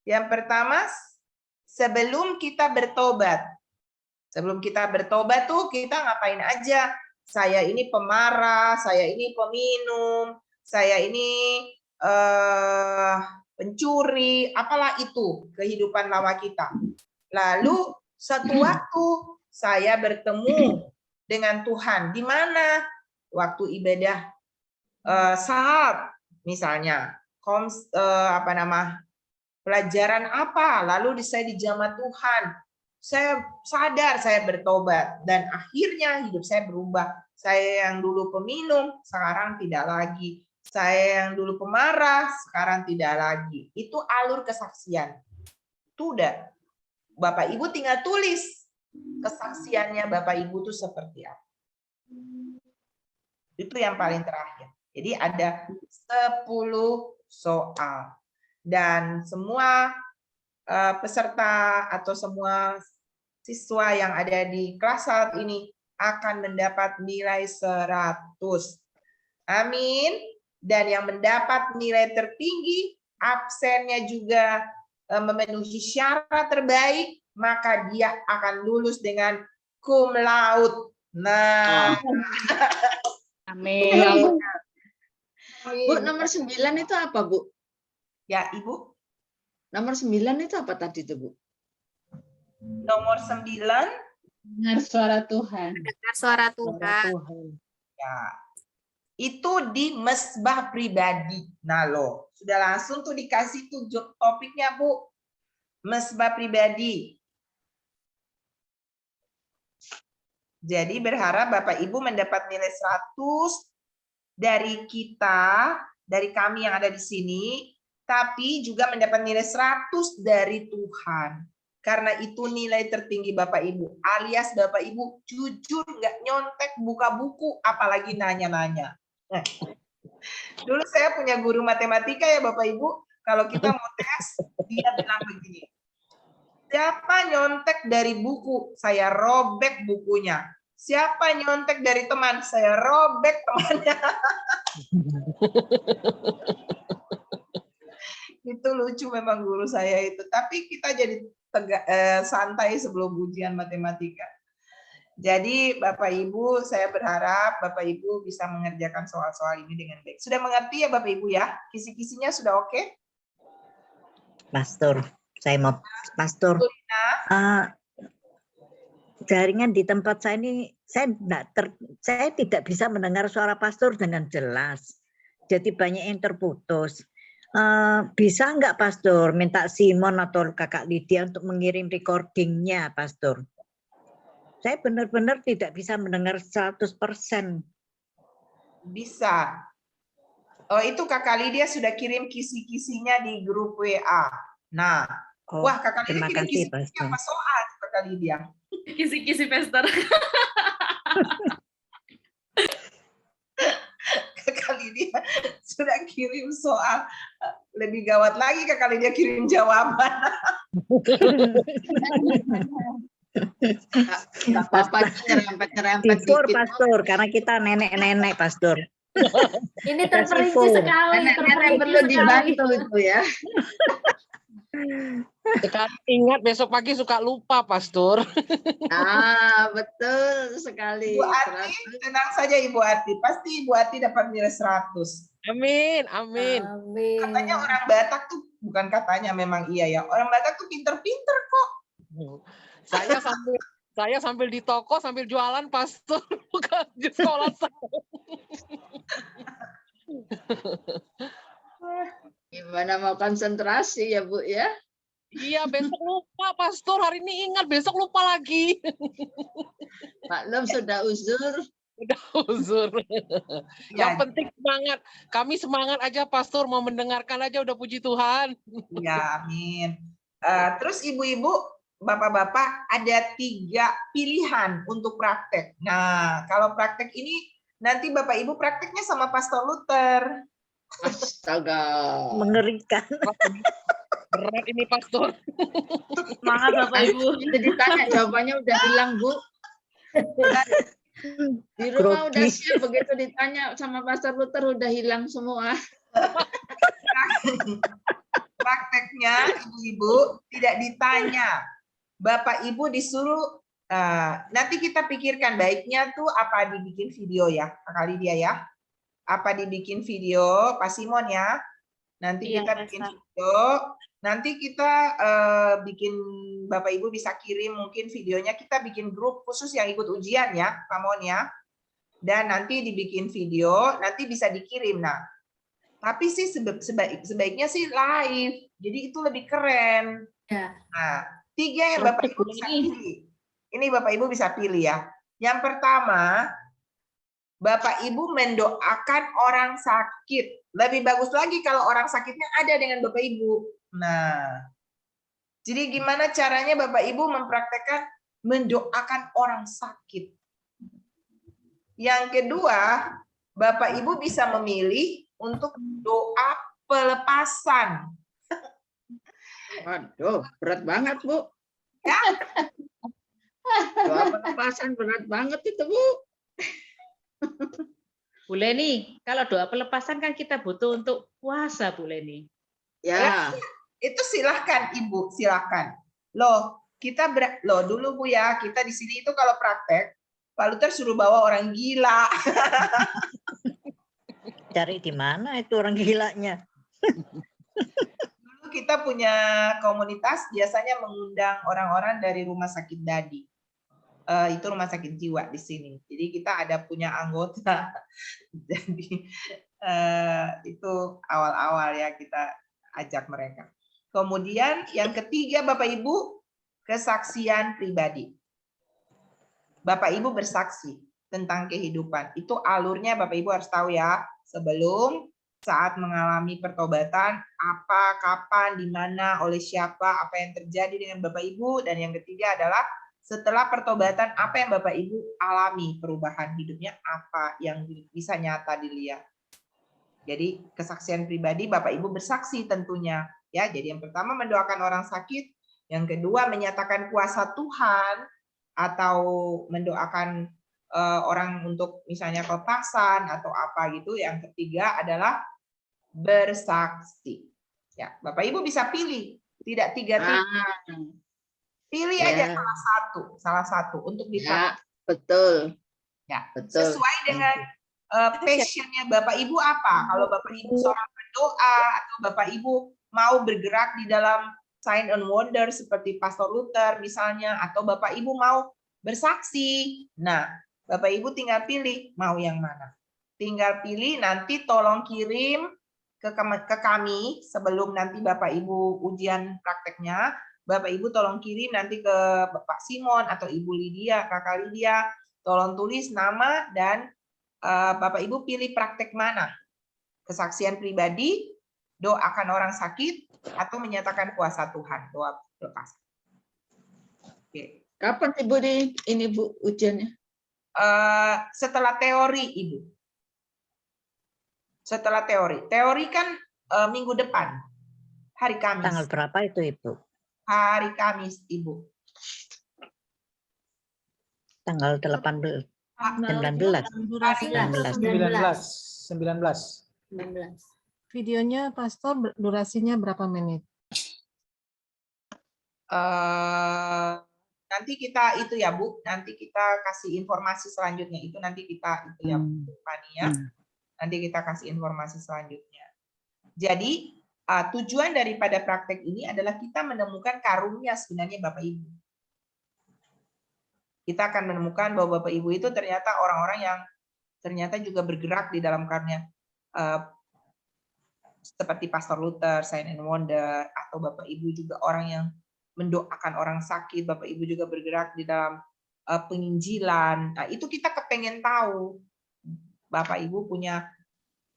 Yang pertama, sebelum kita bertobat. Sebelum kita bertobat tuh kita ngapain aja? Saya ini pemarah, saya ini peminum, saya ini pencuri, apalah itu kehidupan lama kita. Lalu satu waktu saya bertemu dengan Tuhan. Di mana? Waktu ibadah saat misalnya, pelajaran apa? Lalu saya dijamah Tuhan. Saya sadar saya bertobat dan akhirnya hidup saya berubah. Saya yang dulu peminum, sekarang tidak lagi. Saya yang dulu pemarah, sekarang tidak lagi. Itu alur kesaksian. Itu udah. Bapak Ibu tinggal tulis kesaksiannya Bapak Ibu itu seperti apa. Itu yang paling terakhir. Jadi ada 10 soal. Dan semua peserta atau semua siswa yang ada di kelas saat ini akan mendapat nilai 100. Amin. Dan yang mendapat nilai tertinggi, absennya juga memenuhi syarat terbaik, maka dia akan lulus dengan cum laude. Nah,
Amin.
Bu, nomor 9 itu apa, Bu?
ya Ibu,
Nomor 9 itu apa tadi itu, Bu?
nomor 9,
Dengar suara Tuhan.
Dengar suara
Suara
Tuhan.
Tuhan.
ya, itu di mesbah pribadi. Nah loh, sudah langsung tuh dikasih tuh topiknya Bu, mesbah pribadi. Jadi berharap Bapak Ibu mendapat nilai 100 dari kita, dari kami yang ada di sini, tapi juga mendapat nilai 100 dari Tuhan. Karena itu nilai tertinggi Bapak Ibu, alias Bapak Ibu jujur nggak nyontek buka buku, apalagi nanya-nanya. Nah, dulu saya punya guru matematika ya Bapak Ibu, kalau kita mau tes, dia bilang begini, siapa nyontek dari buku, saya robek bukunya. Siapa nyontek dari teman, saya robek temannya. Itu lucu memang guru saya itu. Tapi kita jadi santai sebelum ujian matematika. Jadi Bapak Ibu, saya berharap Bapak Ibu bisa mengerjakan soal-soal ini dengan baik. Sudah mengerti ya Bapak Ibu ya? Kisi-kisinya sudah oke?
Pastor, saya mau Pastor. Jaringan di tempat saya ini saya tidak bisa mendengar suara pastor dengan jelas. Jadi banyak yang terputus. Bisa nggak Pastor minta Simon atau Kakak Lydia untuk mengirim recordingnya, Pastor? Saya benar-benar tidak bisa mendengar 100%.
Bisa. Oh, itu Kakak Lydia sudah kirim kisi-kisinya di grup WA. Nah, wah Kakak Lydia kirim kisi-kisi apa soal Kakak Lydia?
Kisi-kisi Pastor.
Kakak Lydia sudah kirim soal. Lebih gawat lagi Kakak Lydia kirim jawaban.
Apa nyerempet-nyerempet
dikit. Pastor, karena kita nenek-nenek, Pastor.
Ini terperinci sekali.
Nenek perlu dibantu itu ya.
Sekarang ingat besok pagi suka lupa, Pastor.
Betul sekali.
Ibu Ati, tenang saja Ibu Ati. Pasti Ibu Ati dapat nilai 100.
Amin, amin.
Katanya orang Batak tuh, bukan katanya, memang iya ya. Orang Batak tuh pinter-pinter kok.
Saya sambil di toko sambil jualan, Pastor, bukan di sekolah saya.
Gimana mau konsentrasi ya Bu ya?
Iya, besok lupa Pastor, hari ini ingat, besok lupa lagi.
Maklum sudah uzur.
Udah uzur. Yang penting semangat. Kami semangat aja Pastor, mau mendengarkan aja udah puji Tuhan.
Ya, amin. Terus ibu-ibu, bapak-bapak ada 3 pilihan untuk praktek. Nah, kalau praktek ini nanti Bapak Ibu prakteknya sama Pastor Luther.
Astaga.
Mengerikan.
Berat ini Pastor.
Semangat Bapak Ibu.
Itu ditanya jawabannya udah hilang Bu. Di rumah udah siap, begitu ditanya sama Pastor Luther udah hilang semua.
Prakteknya ibu-ibu tidak ditanya. Bapak Ibu disuruh nanti kita pikirkan baiknya tuh apa dibikin video ya, kali dia ya. Apa dibikin video Pak Simon ya. Nanti kita bikin video. Nanti kita bikin Bapak Ibu bisa kirim mungkin videonya, kita bikin grup khusus yang ikut ujian ya, Pak Mon ya. Dan nanti dibikin video, nanti bisa dikirim. Nah, tapi sih sebaiknya sih live. Jadi itu lebih keren.
Ya.
Nah, 3 yang Bapak Ibu bisa pilih. Ini Bapak Ibu bisa pilih ya. Yang pertama, Bapak Ibu mendoakan orang sakit. Lebih bagus lagi kalau orang sakitnya ada dengan Bapak Ibu. Nah, jadi gimana caranya Bapak Ibu mempraktekkan mendoakan orang sakit? Yang kedua, Bapak Ibu bisa memilih untuk doa pelepasan.
Waduh, berat banget Bu.
Ya.
Doa pelepasan berat banget itu Bu.
Bu Leni, kalau doa pelepasan kan kita butuh untuk puasa, Bu Leni.
Ya.
Itu silahkan Ibu, silahkan. Loh, loh dulu Bu ya, kita di sini itu kalau praktek, Pak Luther suruh bawa orang gila.
Cari di mana itu orang gilanya?
Dulu kita punya komunitas biasanya mengundang orang-orang dari rumah sakit Dadi. Itu rumah sakit jiwa di sini. Jadi kita ada punya anggota. Jadi itu awal-awal ya kita ajak mereka. Kemudian yang ketiga Bapak Ibu, kesaksian pribadi. Bapak Ibu bersaksi tentang kehidupan. Itu alurnya Bapak Ibu harus tahu ya. Sebelum, saat mengalami pertobatan, apa, kapan, di mana, oleh siapa, apa yang terjadi dengan Bapak Ibu. Dan yang ketiga adalah setelah pertobatan, apa yang Bapak Ibu alami, perubahan hidupnya, apa yang bisa nyata dilihat. Jadi kesaksian pribadi Bapak Ibu bersaksi tentunya. Ya, jadi yang pertama mendoakan orang sakit, yang kedua menyatakan kuasa Tuhan, atau mendoakan orang untuk misalnya kelepasan atau apa gitu. Yang ketiga adalah bersaksi. Ya, Bapak Ibu bisa pilih, tidak tiga-tiga. Pilih aja salah satu untuk dipraktek.
Betul.
Ya,
Betul.
sesuai dengan passionnya Bapak Ibu apa. Kalau Bapak Ibu seorang pendoa atau Bapak Ibu mau bergerak di dalam sign and wonder seperti Pastor Luther misalnya, atau Bapak Ibu mau bersaksi. Nah, Bapak Ibu tinggal pilih mau yang mana. Tinggal pilih, nanti tolong kirim ke kami sebelum nanti Bapak Ibu ujian prakteknya. Bapak Ibu tolong kirim nanti ke Bapak Simon atau Ibu Lydia, Kakak Lydia. Tolong tulis nama dan Bapak Ibu pilih praktek mana. Kesaksian pribadi, doakan orang sakit, atau menyatakan kuasa Tuhan, doa lepas. Oke.
Kapan Ibu ini Bu ujiannya?
Setelah teori Ibu. Setelah teori. Teori kan minggu depan. Hari Kamis.
Tanggal berapa itu Ibu?
Hari Kamis Ibu.
Tanggal 18.
19.
Videonya Pastor durasinya berapa menit?
Nanti kita itu ya Bu, nanti kita kasih informasi selanjutnya. Itu nanti kita itu ya Bu Fani ya. Nanti kita kasih informasi selanjutnya. Jadi tujuan daripada praktek ini adalah kita menemukan karunia sebenarnya Bapak Ibu. Kita akan menemukan bahwa Bapak Ibu itu ternyata orang-orang yang ternyata juga bergerak di dalam karunia. Seperti Pastor Luther, Sign and Wonder, atau Bapak Ibu juga orang yang mendoakan orang sakit, Bapak Ibu juga bergerak di dalam penginjilan. Nah, itu kita kepengen tahu Bapak Ibu punya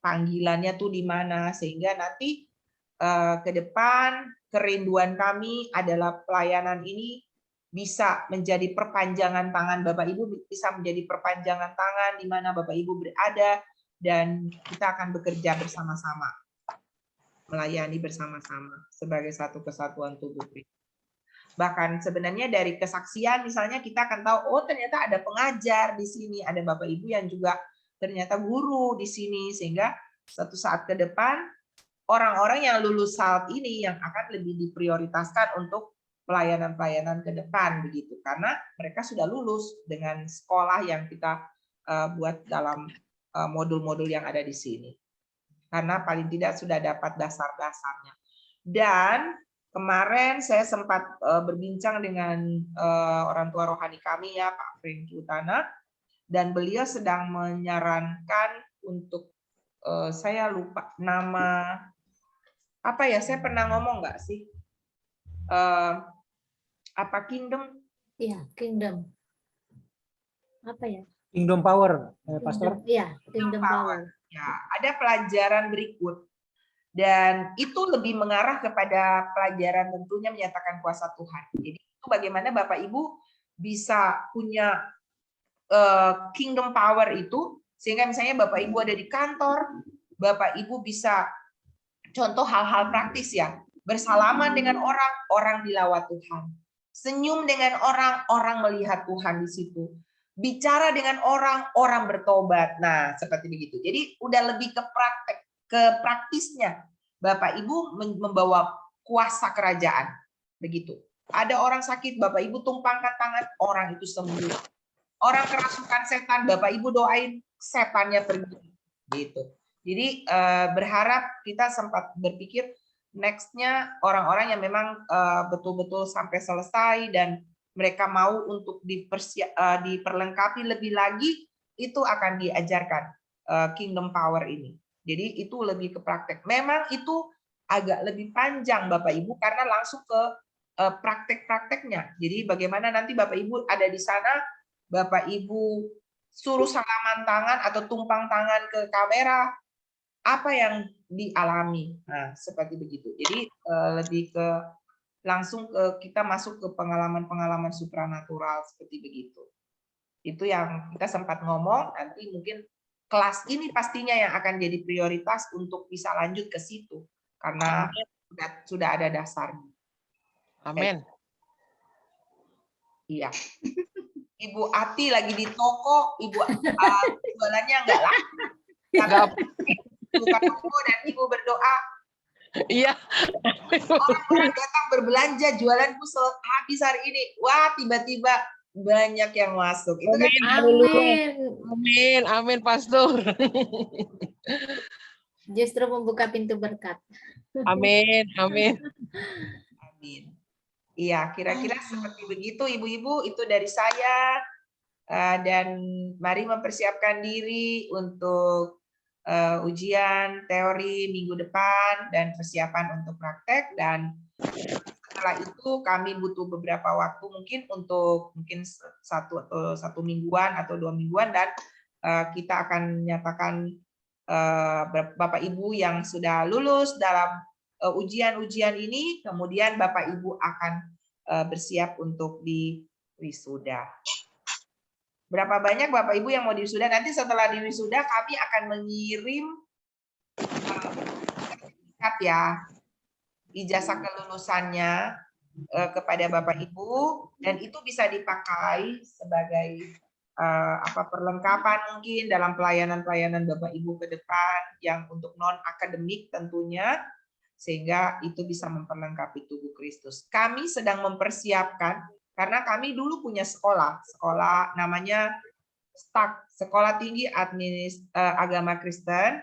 panggilannya tuh di mana, sehingga nanti ke depan kerinduan kami adalah pelayanan ini bisa menjadi perpanjangan tangan Bapak Ibu, bisa menjadi perpanjangan tangan di mana Bapak Ibu berada, dan kita akan bekerja bersama-sama, melayani bersama-sama sebagai satu kesatuan tubuh Kristus. Bahkan sebenarnya dari kesaksian misalnya kita akan tahu, oh ternyata ada pengajar di sini, ada Bapak Ibu yang juga ternyata guru di sini, sehingga suatu saat ke depan orang-orang yang lulus saat ini yang akan lebih diprioritaskan untuk pelayanan-pelayanan ke depan begitu, karena mereka sudah lulus dengan sekolah yang kita buat dalam modul-modul yang ada di sini. Karena paling tidak sudah dapat dasar-dasarnya. Dan kemarin saya sempat berbincang dengan orang tua rohani kami ya, Pak Franky Utana, dan beliau sedang menyarankan untuk saya lupa nama apa ya, saya pernah ngomong nggak sih? Apa Kingdom?
Iya, Kingdom. Apa ya?
Kingdom Power, Pastor.
Iya, Kingdom Power.
Ya, ada pelajaran berikut. Dan itu lebih mengarah kepada pelajaran tentunya menyatakan kuasa Tuhan. Jadi itu bagaimana Bapak Ibu bisa punya kingdom power itu, sehingga misalnya Bapak Ibu ada di kantor, Bapak Ibu bisa contoh hal-hal praktis ya, bersalaman dengan orang, orang dilawat Tuhan. Senyum dengan orang, orang melihat Tuhan di situ. Bicara dengan orang, orang bertobat. Nah, seperti begitu. Jadi udah lebih ke praktek, ke praktisnya. Bapak Ibu membawa kuasa kerajaan. Begitu. Ada orang sakit, Bapak Ibu tumpangkan tangan, orang itu sembuh. Orang kerasukan setan, Bapak Ibu doain, setannya pergi. Gitu. Jadi berharap kita sempat berpikir next-nya orang-orang yang memang betul-betul sampai selesai dan mereka mau untuk diperlengkapi lebih lagi, itu akan diajarkan kingdom power ini. Jadi itu lebih ke praktek. Memang itu agak lebih panjang Bapak Ibu karena langsung ke praktek-prakteknya. Jadi bagaimana nanti Bapak Ibu ada di sana, Bapak Ibu suruh salaman tangan atau tumpang tangan ke kamera, apa yang dialami. Nah, seperti begitu. Jadi lebih ke langsung kita masuk ke pengalaman-pengalaman supranatural seperti begitu. Itu yang kita sempat ngomong, nanti mungkin kelas ini pastinya yang akan jadi prioritas untuk bisa lanjut ke situ karena sudah ada dasarnya.
Amin.
Iya. Ibu Ati lagi di toko, Ibu jualannya enggak laku. Bukan toko dan Ibu berdoa.
Iya.
Orang-orang datang berbelanja, jualanku habis hari ini. Wah, tiba-tiba banyak yang masuk. Itu kan
Amin.
Amin, amin, Pastor.
Justru membuka pintu berkat.
Amin, amin.
Amin. Iya, kira-kira seperti begitu, Ibu-ibu. Itu dari saya. Dan mari mempersiapkan diri untuk ujian teori minggu depan dan persiapan untuk praktek. Dan setelah itu kami butuh beberapa waktu mungkin satu mingguan atau 2 mingguan dan kita akan menyatakan Bapak Ibu yang sudah lulus dalam ujian-ujian ini, kemudian Bapak Ibu akan bersiap untuk di wisuda. Berapa banyak Bapak Ibu yang mau di wisuda? Nanti setelah di wisuda kami akan mengirim sertifikat ya, ijazah kelulusannya kepada Bapak Ibu, dan itu bisa dipakai sebagai perlengkapan mungkin dalam pelayanan-pelayanan Bapak Ibu ke depan yang untuk non akademik tentunya, sehingga itu bisa memperlengkapi tubuh Kristus. Kami sedang mempersiapkan karena kami dulu punya sekolah namanya STAK, Sekolah Tinggi Agama Kristen.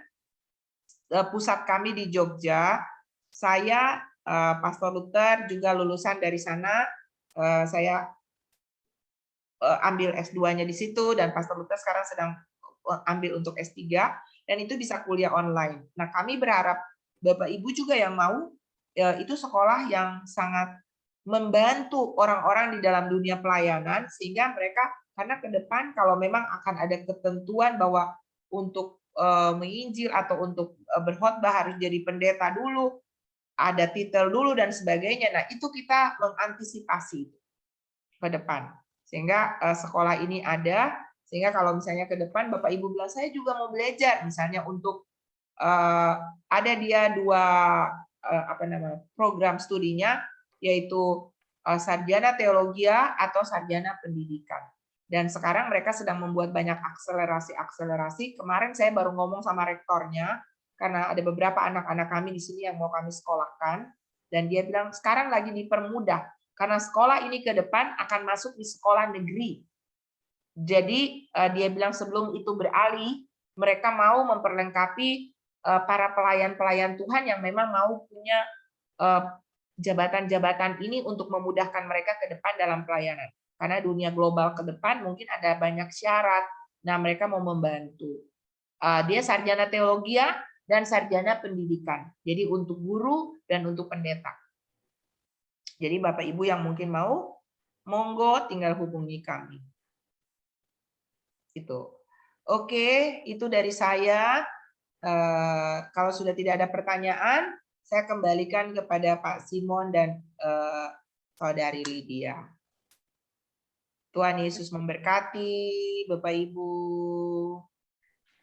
Pusat kami di Jogja. Saya Pastor Luther juga lulusan dari sana. Saya ambil S2-nya di situ dan Pastor Luther sekarang sedang ambil untuk S3 dan itu bisa kuliah online. Nah, kami berharap Bapak Ibu juga yang mau itu sekolah yang sangat membantu orang-orang di dalam dunia pelayanan sehingga mereka karena ke depan kalau memang akan ada ketentuan bahwa untuk menginjil atau untuk berkhotbah harus jadi pendeta dulu, ada titel dulu dan sebagainya. Nah, itu kita mengantisipasi ke depan. Sehingga sekolah ini ada sehingga kalau misalnya ke depan Bapak Ibu bilang saya juga mau belajar misalnya untuk ada dia 2 program studinya yaitu sarjana teologi atau sarjana pendidikan. Dan sekarang mereka sedang membuat banyak akselerasi. Kemarin saya baru ngomong sama rektornya karena ada beberapa anak-anak kami di sini yang mau kami sekolahkan dan dia bilang sekarang lagi dipermudah karena sekolah ini ke depan akan masuk di sekolah negeri. Jadi dia bilang sebelum itu beralih mereka mau memperlengkapi para pelayan-pelayan Tuhan yang memang mau punya jabatan-jabatan ini untuk memudahkan mereka ke depan dalam pelayanan. Karena dunia global ke depan mungkin ada banyak syarat. Nah, mereka mau membantu. Dia sarjana teologi dan sarjana pendidikan. Jadi untuk guru dan untuk pendeta. Jadi Bapak Ibu yang mungkin mau, monggo tinggal hubungi kami. Itu. Oke, itu dari saya. Kalau sudah tidak ada pertanyaan, saya kembalikan kepada Pak Simon dan Saudari Lydia. Tuhan Yesus memberkati Bapak Ibu.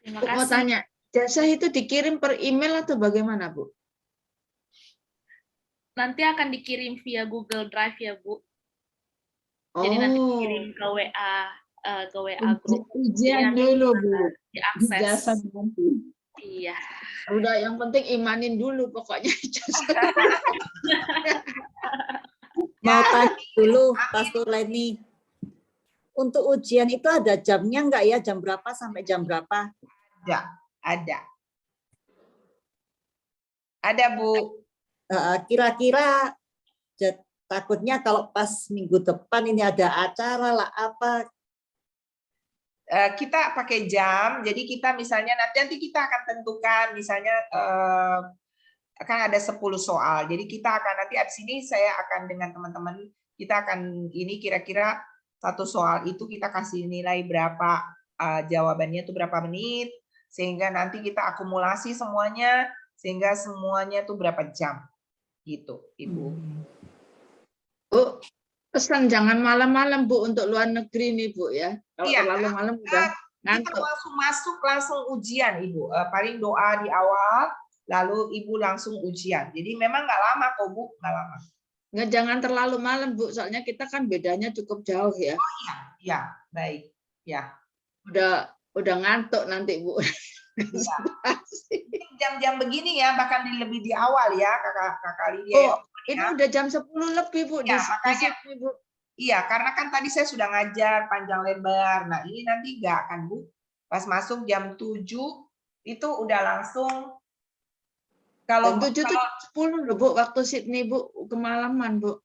Terima
Bu, mau
kasih.
tanya, jasa itu dikirim per email atau bagaimana, Bu?
Nanti akan dikirim via Google Drive ya, Bu. Jadi nanti dikirim ke WA grup.
Ujian dulu, Bu.
Diakses.
Ijazah nanti.
Iya.
Udah, yang penting imanin dulu pokoknya.
Mau tanya dulu, Pastor Leni. Untuk ujian itu ada jamnya enggak ya? Jam berapa sampai jam berapa?
Ada. Ada, Bu.
Kira-kira takutnya kalau pas minggu depan ini ada acara lah apa?
Kita pakai jam, jadi kita misalnya nanti kita akan tentukan misalnya akan ada 10 soal. Jadi kita akan nanti abis ini saya akan dengan teman-teman kita akan ini kira-kira satu soal itu kita kasih nilai berapa, jawabannya itu berapa menit, sehingga nanti kita akumulasi semuanya sehingga semuanya itu berapa jam gitu, Ibu.
Bu, pesan jangan malam-malam Bu untuk luar negeri nih Bu ya. Kalau terlalu malam udah ngantuk.
Kita langsung masuk langsung ujian Ibu. Paling doa di awal, lalu Ibu langsung ujian. Jadi memang nggak lama kok Bu, nggak lama.
Nggak, jangan terlalu malam Bu, soalnya kita kan bedanya cukup jauh ya.
Oh iya, ya baik, ya.
Udah ngantuk nanti Bu.
Ya. Jam-jam begini ya, bahkan lebih di awal ya, kakak Lydia.
Ini udah jam 10 lebih Bu.
Ya, makanya,
Bu.
Iya, karena kan tadi saya sudah ngajar panjang lebar. Nah, ini nanti nggak akan Bu. Pas masuk jam 7 itu udah langsung. Kalau
jam 7 tuh 10 loh Bu, waktu Sydney Bu, kemalaman Bu.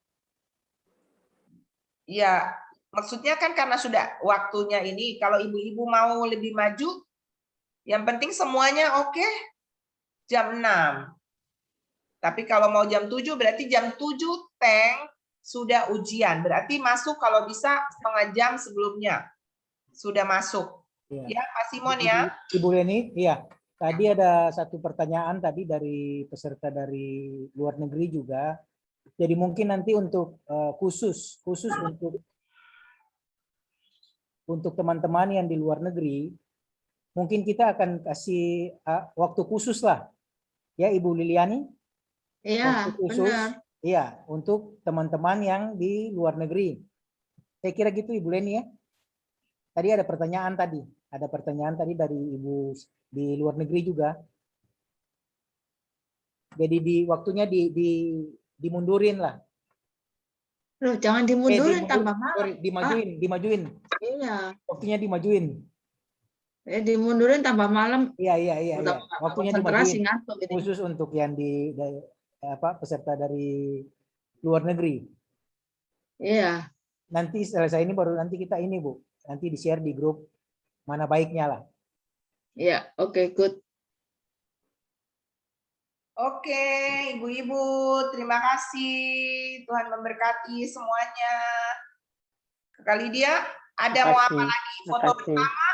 Iya, maksudnya kan karena sudah waktunya ini, kalau ibu-ibu mau lebih maju, yang penting semuanya oke, jam 6. Tapi kalau mau jam 7, berarti jam 7 Teng sudah ujian. Berarti masuk kalau bisa setengah jam sebelumnya. Sudah masuk. Ya, Pak Simon ya.
Ibu Leni, iya. Tadi ada satu pertanyaan tadi dari peserta dari luar negeri juga. Jadi mungkin nanti untuk khusus untuk teman-teman yang di luar negeri, mungkin kita akan kasih waktu khusus lah, ya Ibu Liliani.
Iya, benar.
Iya, untuk teman-teman yang di luar negeri. Saya kira gitu Ibu Leni ya. Tadi ada pertanyaan tadi dari Ibu di luar negeri juga. Jadi waktunya dimundurin lah.
Loh, jangan dimundurin tambah malam.
Dimajuin.
Iya.
Waktunya dimajuin.
Dimundurin tambah malam.
Iya. Waktunya dimajuin.
Ngantuk, gitu.
Khusus untuk yang peserta dari luar negeri.
Iya.
Nanti selesai ini baru nanti kita ini Bu. Nanti di-share di grup mana baiknya lah.
Iya, oke, good.
Oke, ibu-ibu, terima kasih. Tuhan memberkati semuanya. Kali dia ada mau apa lagi? Foto bersama?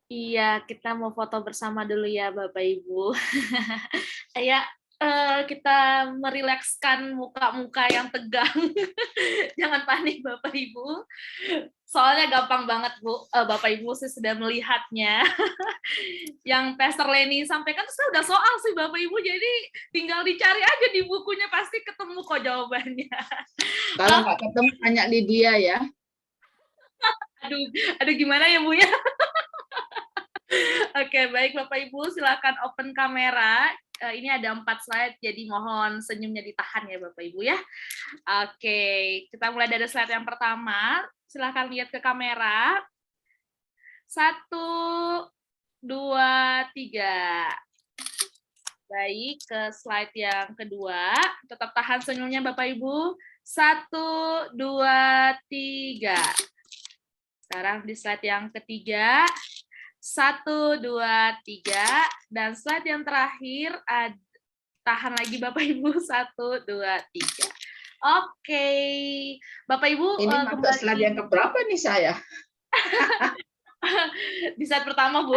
Iya, kita mau foto bersama dulu ya Bapak Ibu. Kayak kita merilekskan muka-muka yang tegang. Jangan panik Bapak Ibu. Soalnya gampang banget Bu, Bapak Ibu sih sudah melihatnya. Yang Pastor Leni sampaikan itu udah soal sih Bapak Ibu, jadi tinggal dicari aja di bukunya pasti ketemu kok jawabannya.
Kalau nggak ketemu tanya Lydia ya.
Aduh gimana ya Bu ya? Oke, baik Bapak Ibu, silakan open kamera. Ini ada 4 slide, jadi mohon senyumnya ditahan ya Bapak Ibu ya. Oke, kita mulai dari slide yang pertama. Silakan lihat ke kamera. 1, 2, 3. Baik, ke slide yang kedua. Tetap tahan senyumnya Bapak Ibu. 1, 2, 3. Sekarang di slide yang ketiga. 1, 2, 3. Dan slide yang terakhir, tahan lagi Bapak Ibu. 1, 2, 3. Oke. Bapak Ibu.
Ini masuk slide yang keberapa nih saya?
Di slide pertama Bu.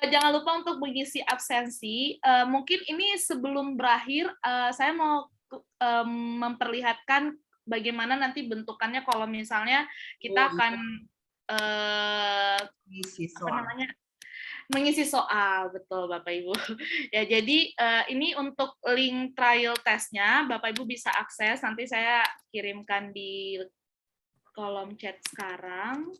Jangan lupa untuk mengisi absensi. Mungkin ini sebelum berakhir, saya mau memperlihatkan bagaimana nanti bentukannya kalau misalnya kita akan mengisi soal, betul Bapak Ibu. Ya, jadi ini untuk link trial testnya, Bapak Ibu bisa akses. Nanti saya kirimkan di kolom chat sekarang.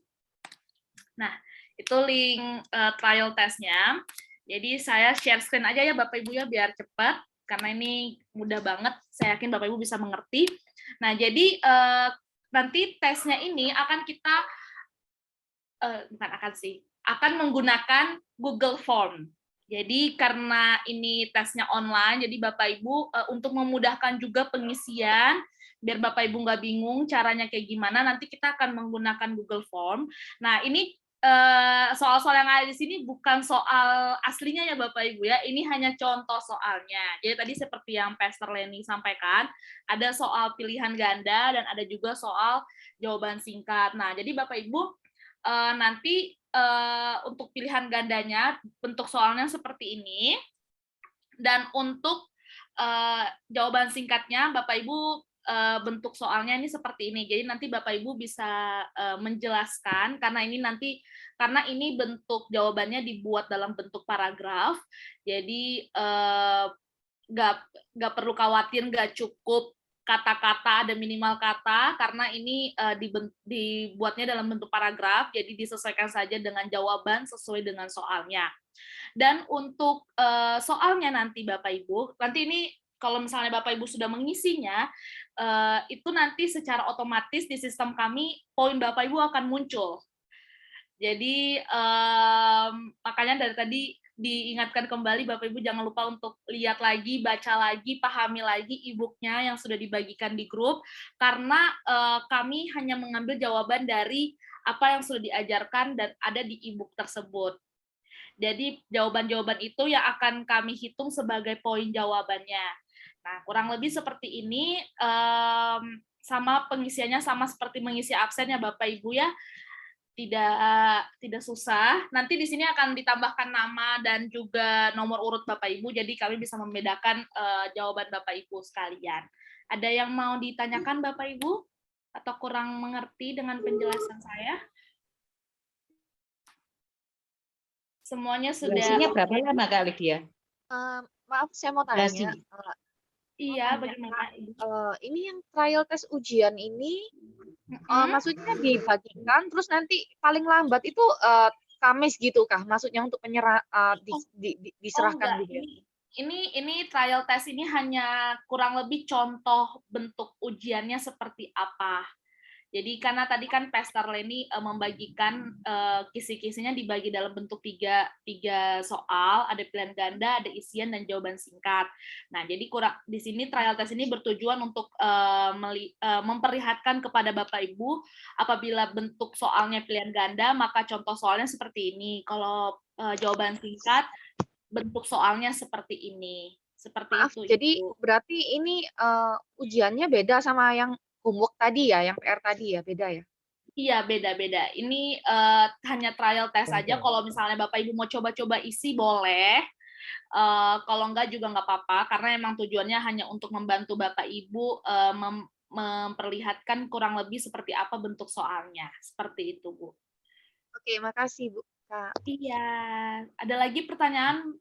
Nah, itu link trial testnya. Jadi saya share screen aja ya Bapak Ibu ya biar cepat karena ini mudah banget. Saya yakin Bapak Ibu bisa mengerti. Nah, jadi nanti tesnya ini akan kita akan menggunakan Google Form. Jadi karena ini tesnya online, jadi Bapak Ibu untuk memudahkan juga pengisian, biar Bapak Ibu nggak bingung caranya kayak gimana, nanti kita akan menggunakan Google Form. Nah, ini soal-soal yang ada di sini bukan soal aslinya ya Bapak Ibu ya, ini hanya contoh soalnya. Jadi tadi seperti yang Pastor Leni sampaikan, ada soal pilihan ganda dan ada juga soal jawaban singkat. Nah, jadi Bapak Ibu nanti untuk pilihan gandanya bentuk soalnya seperti ini, dan untuk jawaban singkatnya Bapak Ibu bentuk soalnya ini seperti ini. Jadi nanti Bapak Ibu bisa menjelaskan karena ini bentuk jawabannya dibuat dalam bentuk paragraf. Jadi nggak perlu khawatir, nggak cukup kata-kata, ada minimal kata, karena ini dibuatnya dalam bentuk paragraf, jadi disesuaikan saja dengan jawaban sesuai dengan soalnya. Dan untuk soalnya nanti Bapak Ibu, nanti ini kalau misalnya Bapak Ibu sudah mengisinya, itu nanti secara otomatis di sistem kami, poin Bapak Ibu akan muncul. Jadi makanya dari tadi diingatkan kembali Bapak Ibu jangan lupa untuk lihat lagi, baca lagi, pahami lagi e-booknya yang sudah dibagikan di grup, karena kami hanya mengambil jawaban dari apa yang sudah diajarkan dan ada di e-book tersebut. Jadi jawaban-jawaban itu yang akan kami hitung sebagai poin jawabannya. Nah, kurang lebih seperti ini, sama pengisiannya sama seperti mengisi absen ya Bapak Ibu ya. Tidak susah. Nanti di sini akan ditambahkan nama dan juga nomor urut Bapak Ibu, jadi kami bisa membedakan jawaban Bapak Ibu sekalian. Ada yang mau ditanyakan Bapak Ibu? Atau kurang mengerti dengan penjelasan saya? Semuanya sudah...
Durasinya berapa lama Kak Lydia?
Maaf, saya mau tanya.
Iya, bagaimana?
Ini yang trial test ujian ini, maksudnya dibagikan, terus nanti paling lambat itu Kamis gitu kah? Maksudnya untuk diserahkan gitu ya?
Ini trial test ini hanya kurang lebih contoh bentuk ujiannya seperti apa. Jadi karena tadi kan Pastor Leni membagikan kisi-kisinya dibagi dalam bentuk tiga soal, ada pilihan ganda, ada isian dan jawaban singkat. Nah, jadi di sini trial test ini bertujuan untuk memperlihatkan kepada Bapak Ibu apabila bentuk soalnya pilihan ganda, maka contoh soalnya seperti ini. Kalau jawaban singkat, bentuk soalnya seperti ini. Seperti itu.
Jadi berarti ini ujiannya beda sama yang homework tadi ya, yang PR tadi ya, beda ya?
Iya, beda-beda. Ini hanya trial test saja. Kalau misalnya Bapak Ibu mau coba-coba isi, boleh. Kalau enggak juga enggak apa-apa, karena emang tujuannya hanya untuk membantu Bapak Ibu memperlihatkan kurang lebih seperti apa bentuk soalnya. Seperti itu, Bu.
Oke, makasih, Bu. Kak.
Iya. Ada lagi pertanyaan,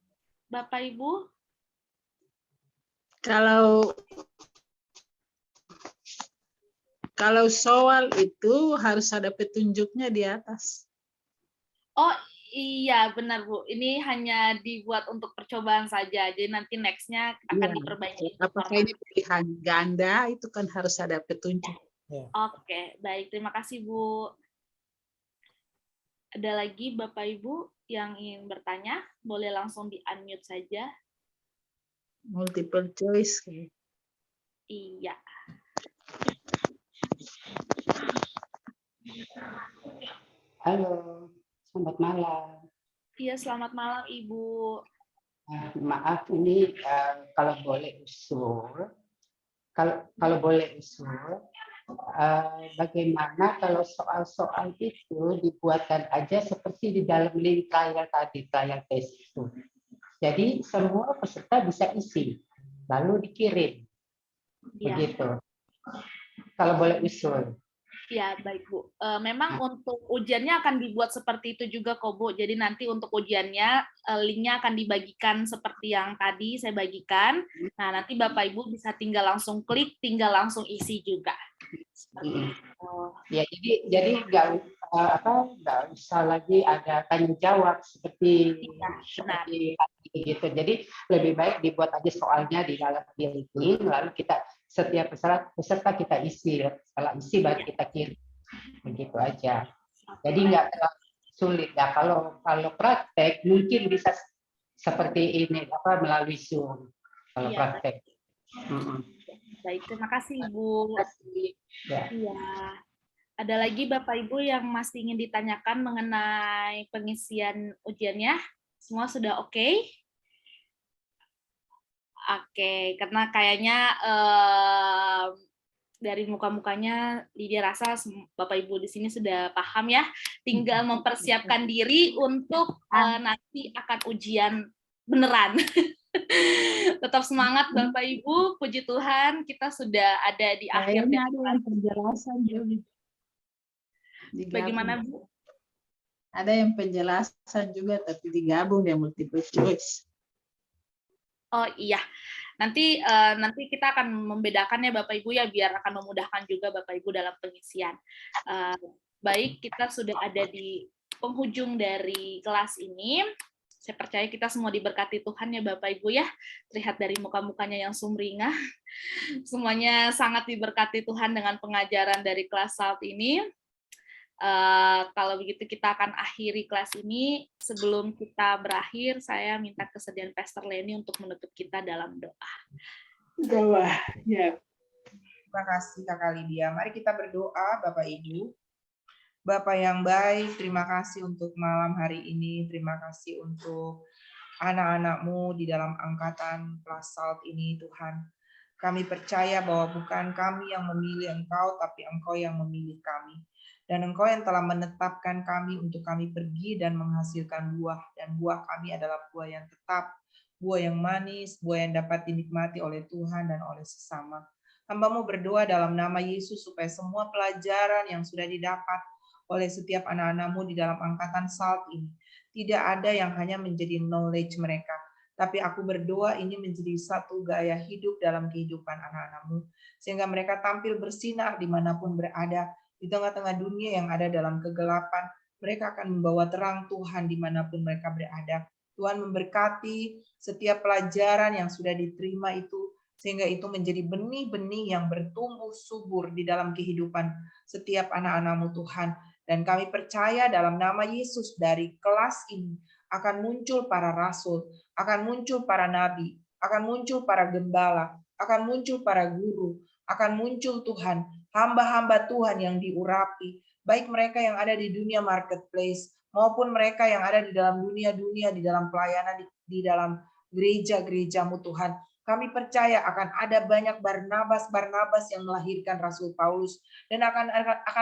Bapak Ibu?
Kalau soal itu harus ada petunjuknya di atas.
Oh iya benar Bu, ini hanya dibuat untuk percobaan saja, jadi nanti next-nya akan diperbaiki.
Apakah ini pilihan ganda itu kan harus ada petunjuk.
Oke, baik, terima kasih Bu. Ada lagi Bapak Ibu yang ingin bertanya, boleh langsung di-unmute saja.
Multiple choice.
Iya.
Halo, selamat malam.
Iya, selamat malam Ibu.
Maaf ini kalau boleh usul, bagaimana kalau soal-soal itu dibuatkan aja seperti di dalam link trial tadi, trial test itu. Jadi semua peserta bisa isi, lalu dikirim, begitu. Kalau boleh usul.
Ya, baik Bu. Memang untuk ujiannya akan dibuat seperti itu juga kok Bu. Jadi nanti untuk ujiannya linknya akan dibagikan seperti yang tadi saya bagikan. Nah, nanti Bapak Ibu bisa tinggal langsung klik, tinggal langsung isi juga.
Ya, jadi nggak nggak usah lagi ada tanya jawab seperti
benar.
gitu. Jadi lebih baik dibuat aja soalnya di dalam building, lalu kita setiap peserta kita isi, setelah isi baru kita kirim, begitu aja. Jadi nggak terlalu sulit ya. Kalau praktek mungkin bisa seperti ini melalui Zoom kalau
Iya.
praktek.
Baik, terima kasih Ibu.
Ya.
Iya. Ada lagi Bapak Ibu yang masih ingin ditanyakan mengenai pengisian ujiannya? Semua sudah oke? Oke, karena kayaknya dari muka-mukanya Lydia rasa Bapak Ibu di sini sudah paham ya. Tinggal mempersiapkan diri untuk nanti akan ujian beneran. Tetap semangat Bapak Ibu, puji Tuhan kita sudah ada di akhir.
Kayaknya ada yang penjelasan juga.
Bagaimana Bu?
Ada yang penjelasan juga tapi digabung ya multiple choice.
Oh iya, nanti kita akan membedakannya Bapak Ibu ya biar akan memudahkan juga Bapak Ibu dalam pengisian. Baik, kita sudah ada di penghujung dari kelas ini. Saya percaya kita semua diberkati Tuhan ya Bapak Ibu ya. Terlihat dari muka-mukanya yang sumringah. Semuanya sangat diberkati Tuhan dengan pengajaran dari kelas SALT ini. Kalau begitu kita akan akhiri kelas ini. Sebelum kita berakhir, saya minta kesediaan Pastor Leni untuk menutup kita dalam doa.
Doa, ya.
Terima kasih Kakak Lydia. Mari kita berdoa Bapak Ibu. Bapak yang baik, terima kasih untuk malam hari ini. Terima kasih untuk anak-anak-Mu di dalam angkatan kelas SALT ini Tuhan. Kami percaya bahwa bukan kami yang memilih Engkau, tapi Engkau yang memilih kami. Dan Engkau yang telah menetapkan kami untuk kami pergi dan menghasilkan buah. Dan buah kami adalah buah yang tetap, buah yang manis, buah yang dapat dinikmati oleh Tuhan dan oleh sesama. Hamba-Mu berdoa dalam nama Yesus supaya semua pelajaran yang sudah didapat oleh setiap anak-anak-Mu di dalam angkatan SALT ini tidak ada yang hanya menjadi knowledge mereka, tapi aku berdoa ini menjadi satu gaya hidup dalam kehidupan anak-anak-Mu, sehingga mereka tampil bersinar dimanapun berada, di tengah-tengah dunia yang ada dalam kegelapan. Mereka akan membawa terang Tuhan dimanapun mereka berada. Tuhan memberkati setiap pelajaran yang sudah diterima itu, sehingga itu menjadi benih-benih yang bertumbuh subur di dalam kehidupan setiap anak-anak-Mu Tuhan. Dan kami percaya dalam nama Yesus dari kelas ini akan muncul para rasul, akan muncul para nabi, akan muncul para gembala, akan muncul para guru, akan muncul Tuhan, hamba-hamba Tuhan yang diurapi, baik mereka yang ada di dunia marketplace, maupun mereka yang ada di dalam dunia-dunia, di dalam pelayanan, di dalam gereja-gereja-Mu Tuhan. Kami percaya akan ada banyak Barnabas yang melahirkan Rasul Paulus, dan akan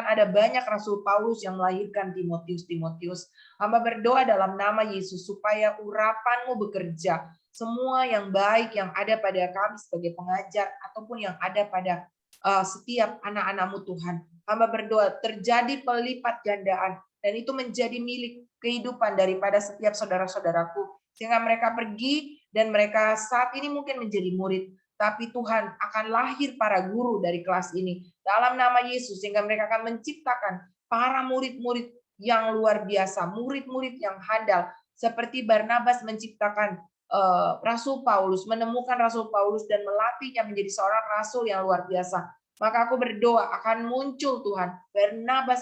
ada banyak Rasul Paulus yang melahirkan Timotius. Hamba berdoa dalam nama Yesus supaya urapan-Mu bekerja, semua yang baik yang ada pada kami sebagai pengajar ataupun yang ada pada setiap anak-anak-Mu Tuhan. Hamba berdoa terjadi pelipat gandaan dan itu menjadi milik kehidupan daripada setiap saudara-saudaraku, sehingga mereka pergi dan mereka saat ini mungkin menjadi murid, tapi Tuhan akan lahir para guru dari kelas ini dalam nama Yesus, sehingga mereka akan menciptakan para murid-murid yang luar biasa, murid-murid yang handal, seperti Barnabas menciptakan Rasul Paulus, menemukan Rasul Paulus dan melatihnya menjadi seorang rasul yang luar biasa. Maka aku berdoa akan muncul Tuhan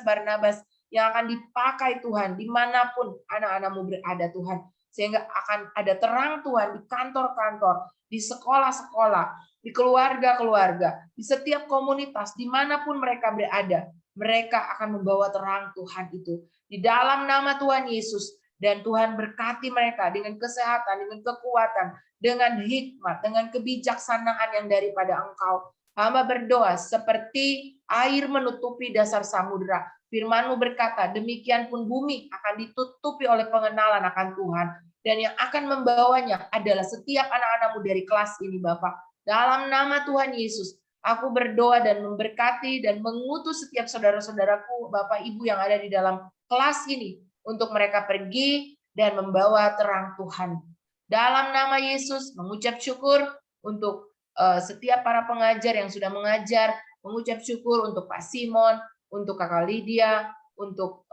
Barnabas yang akan dipakai Tuhan dimanapun anak-anak-Mu berada Tuhan, sehingga akan ada terang Tuhan di kantor-kantor, di sekolah-sekolah, di keluarga-keluarga, di setiap komunitas, dimanapun mereka berada, mereka akan membawa terang Tuhan itu di dalam nama Tuhan Yesus. Dan Tuhan berkati mereka dengan kesehatan, dengan kekuatan, dengan hikmat, dengan kebijaksanaan yang daripada Engkau. Hamba berdoa seperti air menutupi dasar samudera. Firman-Mu berkata, demikian pun bumi akan ditutupi oleh pengenalan akan Tuhan. Dan yang akan membawanya adalah setiap anak-anak-Mu dari kelas ini, Bapak. Dalam nama Tuhan Yesus, aku berdoa dan memberkati dan mengutus setiap saudara-saudaraku, Bapak Ibu yang ada di dalam kelas ini, untuk mereka pergi dan membawa terang Tuhan. Dalam nama Yesus, mengucap syukur untuk setiap para pengajar yang sudah mengajar, mengucap syukur untuk Pak Simon, untuk Kakak Lydia, untuk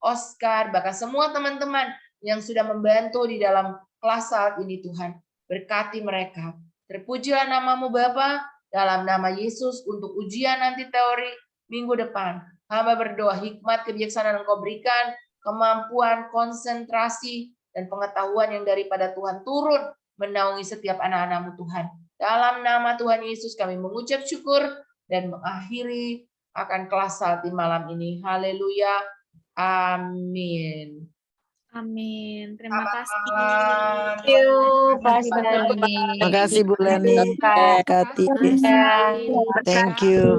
Oscar, bahkan semua teman-teman yang sudah membantu di dalam kelas saat ini Tuhan. Berkati mereka. Terpujilah namamu Bapa, dalam nama Yesus untuk ujian nanti teori minggu depan. Hamba berdoa hikmat, kebijaksanaan Engkau berikan, kemampuan, konsentrasi, dan pengetahuan yang daripada Tuhan turun menaungi setiap anak-anak-Mu Tuhan. Dalam nama Tuhan Yesus kami mengucap syukur dan mengakhiri akan kelas saat di malam ini. Haleluya. Amin.
Amin. Terima kasih.
Terima kasih Bu Leni. Kati. Thank you.